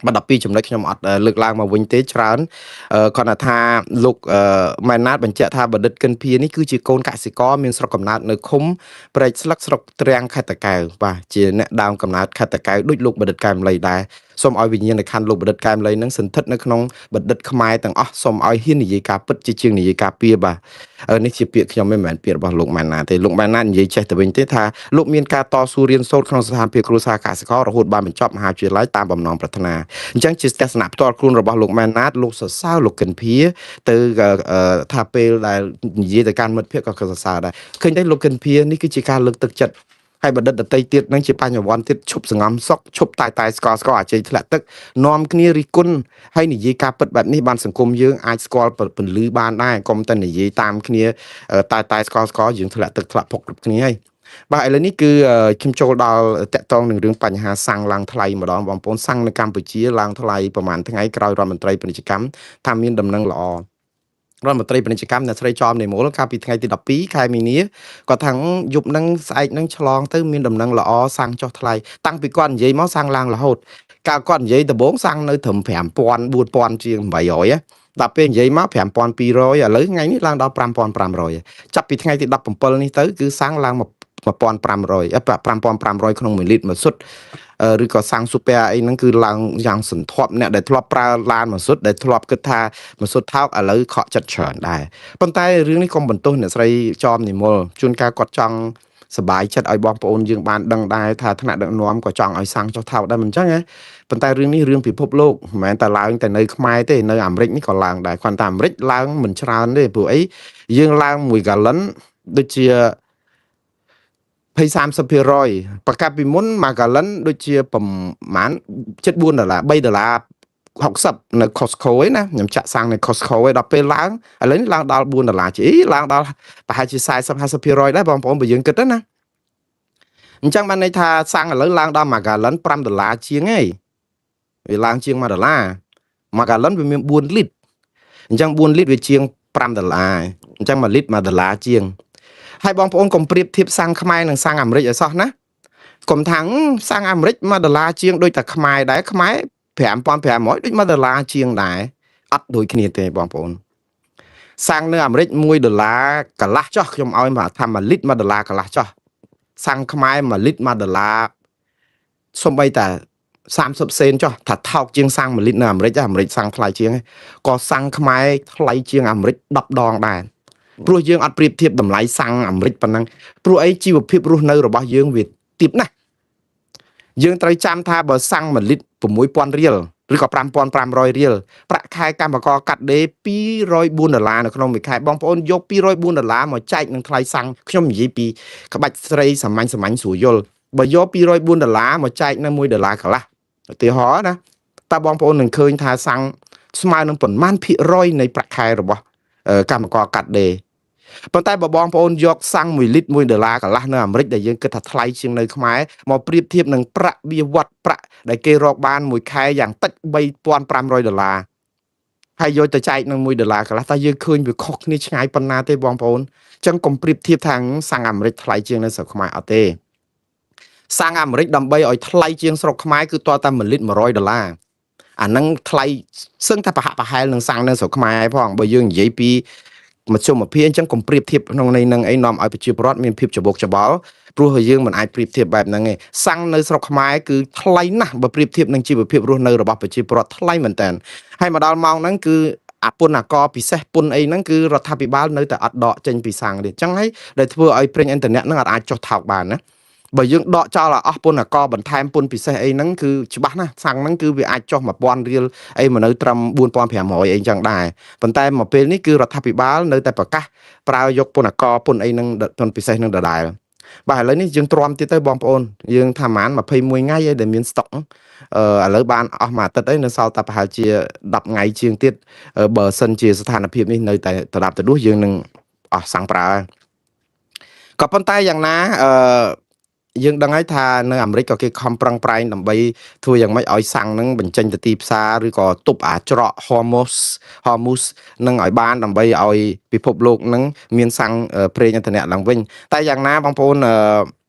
A: បាទ12ចំណុចខ្ញុំអត់លើកឡើងមកវិញទេច្រើនគាត់ថាលោកម៉ែនណាតបញ្ជាក់ថាបណ្ឌិតកិនភៀនេះគឺជាកូនកសិករមានស្រុកកំណើតនៅឃុំព្រែកស្លឹកស្រុកទ្រាំងខេត្តតាកែវបាទជាអ្នកដើមកំណើតខេត្តតាកែវដូចលោកបណ្ឌិតកែមលីដែរសូមឲ្យវិញ្ញាណក្ខន្ធលោកបណ្ឌិតកែមលីនឹងសន្ធិដ្ឋនៅក្នុងបណ្ឌិតខ្មែរទាំងអស់សូមឲ្យហ៊ាននិយាយការពិតជាជាងនិយាយការពៀបាទនេះជាពាក្យខ្ញុំមិនមែនពាក្យរបស់លោកម៉ែនណាទេលោកម៉ែនណានិយាយចេះទៅវិញទេថាលោកមានការតស៊ូរៀនសូត្រក្នុងស្ថានភាពគ្រួសារកសិកររហូតបានបញ្ចប់មហាវិទ្យាល័យតាមបំណងប្រាថ្នាអញ្ចឹងជាទស្សនៈផ្ទាល់ខ្លួនរបស់លោកម៉ែនណាតលោកសរសើរលោកកិនភៀទៅថាពេលដែលនិយាយទៅកាន់មិត្តភក្តិក៏សរសើរដែរឃើញទេលោកកិនភៀនេះគឺជាការលើកទឹកចិត្តហើយបណ្ឌិតដតីទៀតនឹងជាបញ្ញវន្តទៀតឈប់សង្ងំសុកឈប់តែស្កអាជ័យធ្លាក់ទឹកនាំគ្នារិះគន់ហើយនិយាយការពិតបែបនេះបានសង្គមយើងអាចស្គាល់ពន្លឺបានដែរកុំតែនិយាយតាមគ្នាតែស្កយើងធ្លាក់ទឹកធ្លាក់ភុកគ្រប់គ្នាហើយបាទឥឡូវនេះគឺខ្ញុំចូលដល់តកតងនឹងរឿងបញ្ហាសាំងឡើងថ្លៃម្ដងបងប្អូនសាំងនៅកម្ពុជាឡើងថ្លៃប្រហែលថ្ងៃក្រោយរដ្ឋមន្ត្រីពាណិជ្ជកម្មថាមានដំណឹងល្អរដ្ឋមន្ត្រីពាណិជ្ជកម្មអ្នកស្រីចំនិមលកាលពីថ្ងៃទី12ខែមីនាគាត់ថាយប់ហ្នឹងស្អែកហ្នឹងឆ្លងទៅមានដំណឹងល្អសាំងចុះថ្លៃតាំងពីគាត់និយាយមកសាំងឡើងរហូតកាលគាត់និយាយដំបូងសាំងនៅត្រឹម5000 4000ជាង800ដល់ពេលនិយាយមក5200ឥឡូវថ្ងៃនេះឡើងដល់5500ចាប់ពីថ្ងៃទី17នេះទៅគឺសាំងឡើងមក5500ក្នុង1លីត្រមួយសុទ្ធឬក៏សាំងស៊ូពែអីហ្នឹងគឺឡើងយ៉ាងសន្ធាប់អ្នកដែលធ្លាប់ប្រើឡានមួយសុទ្ធដែលធ្លាប់គិតថាមួយសុទ្ធថោកឥឡូវខកចិត្តច្រើនដែរប៉ុន្តែរឿងនេះកុំបន្ទោសអ្នកស្រីចំនិមលជួនកាលគាត់ចង់សบายចិត្តឲ្យបងប្អូនយើងបានដឹងដែរថាថ្នាក់ដឹកនាំក៏ចង់ឲ្យសាំងចុះថោកដែរមិនអញ្ចឹងណាប៉ុន្តែរឿងនេះរឿងពិភពលោកមិនមែនតែឡើងតែនៅខ្មែរទេនៅអាមេរិកនេះក៏ឡើងដែរគ្រាន់តែអាមេរិកឡើងមិនច្រើនទេព្រោះអីយើងឡើង1 gallon ដូចជា30% ប្រកាសពីមុន1 gallon ដូចជាប្រហែល$4 $3.60 នៅ Costco ឯណាខ្ញុំចាក់សាំងនៅ Costco ឯដល់ពេលឡើងឥឡូវនេះឡើងដល់$4ជាឡើងដល់ប្រហែលជា40-50% ដែរបងប្អូនបើយើងគិតទៅណាអញ្ចឹងបានន័យថាសាំងឥឡូវឡើងដល់1 gallon $5ជាងឯងវាឡើងជាង$1 1 gallon វាមាន4លីត្រអញ្ចឹង4លីត្រវាជាង$5អញ្ចឹង1លីត្រ$1ជាងហើយបងប្អូនកុំប្រៀបធៀបសាំងខ្មែរនិងសាំងអាមេរិកឲ្យសោះណាកុំថាសាំងអាមេរិក$1ជាងដូចតែខ្មែរដែរខ្មែរ5500ដូច$1ជាងដែរអត់ដូចគ្នាទេបងប្អូនសាំងនៅអាមេរិក$1កន្លះចុះខ្ញុំឲ្យមកថា1លីត្រ$1កន្លះចុះសាំងខ្មែរ1លីត្រ$1សំបីតា30 សេនចុះថាថោកជាងសាំង1លីត្រនៅអាមេរិកអាមេរិកសាំងថ្លៃជាងក៏សាំងខ្មែរថ្លៃជាងអាមេរិក10 ដងដែរព្រោះយើងអត់ប្រៀបធៀបតម្លៃសាំងអាមេរិកប៉ុណ្ណឹងព្រោះអីជីវភាពរស់នៅរបស់យើងវាទាបណាស់យើងត្រូវចាំថាបើសាំង1លីត្រ$6000រៀលឬក៏$5500រៀលប្រាក់ខែកម្មករកាត់ដេរ$204នៅក្នុងមួយខែបងប្អូនយក$204មកចែកនឹងថ្លៃសាំងខ្ញុំនិយាយពីក្បាច់ស្រីសាមញ្ញស្រួលយល់បើយក$204មកចែកនៅ$1កន្លះឧទាហរណ៍ណាតើបងប្អូននឹងឃើញថាសាំងស្មើនឹងប៉ុន្មានភាគរយនៃប្រាក់ខែរបស់កម្មករកាត់ដេរប៉ុន្តែបើបងប្អូនយកសាំង1លីត្រ$1កន្លះនៅអាមេរិកដែលយើងគិតថាថ្លៃជាងនៅខ្មែរមកប្រៀបធៀបនឹងប្រាក់បៀវត្សប្រាក់ដែលគេរកបានមួយខែយ៉ាងតិច$3500ហើយយកទៅចែកនឹង$1កន្លះតើយើងឃើញវាខុសគ្នាឆ្ងាយប៉ុណ្ណាទេបងប្អូនអញ្ចឹងកុំប្រៀបធៀបថាសាំងអាមេរិកថ្លៃជាងនៅស្រុកខ្មែរអត់ទេសាំងអាមេរិកដើម្បីឲ្យថ្លៃជាងស្រុកខ្មែរគឺតើតែ1លីត្រ$100អាហ្នឹងថ្លៃសឹងតែប្រហាក់ប្រហែលនឹងសាំងនៅស្រុកខ្មែរផងបើយើងនិយាយពីមធ្យមភាពអញ្ចឹងកុំប្រៀបធៀបក្នុងន័យនឹងអីនាំឲ្យប្រជាពលរដ្ឋមានភាពច្បុកច្បល់ព្រោះយើងមិនអាចប្រៀបធៀបបែបហ្នឹងទេសាំងនៅស្រុកខ្មែរគឺថ្លៃណាស់បើប្រៀបធៀបនឹងជីវភាពរស់នៅរបស់ប្រជាពលរដ្ឋថ្លៃមែនតើហើយមកដល់ម៉ោងហ្នឹងគឺអាពន្ធអាករពិសេសពន្ធអីហ្នឹងគឺរដ្ឋាភិបាលនៅតែអត់ដកចេញពីសាំងទេអញ្ចឹងហើយដែលធ្វើឲ្យប្រេងឥន្ធនៈហ្នឹងអាចចុះថោកបានណា បើយើងដកចោលអស់ពន្ធកបន្ថែមពន្ធពិសេសអីហ្នឹងគឺច្បាស់ណាស់សាំងហ្នឹងគឺវាអាចចុះ1000រៀលអីមកនៅត្រឹម4500អីចឹងដែរប៉ុន្តែមកពេលនេះគឺរដ្ឋាភិបាលនៅតែប្រកាសប្រើយកពន្ធកពន្ធអីហ្នឹងពន្ធពិសេសហ្នឹងដដែលបាទឥឡូវនេះយើងទ្រាំទៀតទៅបងប្អូនយើងថាប្រហែល21ថ្ងៃឯដែលមានស្តុកឥឡូវបានអស់មួយអាទិត្យហើយនៅសល់តែប្រហែលជា10ថ្ងៃជាងទៀតបើសិនជាស្ថានភាពនេះនៅតែដដាប់ដដួសយើងនឹងអស់សាំងប្រើក៏ប៉ុន្តែយ៉ាងណាយើងដឹងហើយថានៅអាមេរិកក៏គេខំប្រឹងប្រែងដើម្បីធ្វើយ៉ាងម៉េចឲ្យសាំងនឹងបញ្ចេញទៅទីផ្សារឬក៏ទប់អាច្រក Hormuz នឹងឲ្យបានដើម្បីឲ្យពិភពលោកនឹងមានសាំងប្រេងឥន្ធនៈឡើងវិញតែយ៉ាងណាបងប្អូន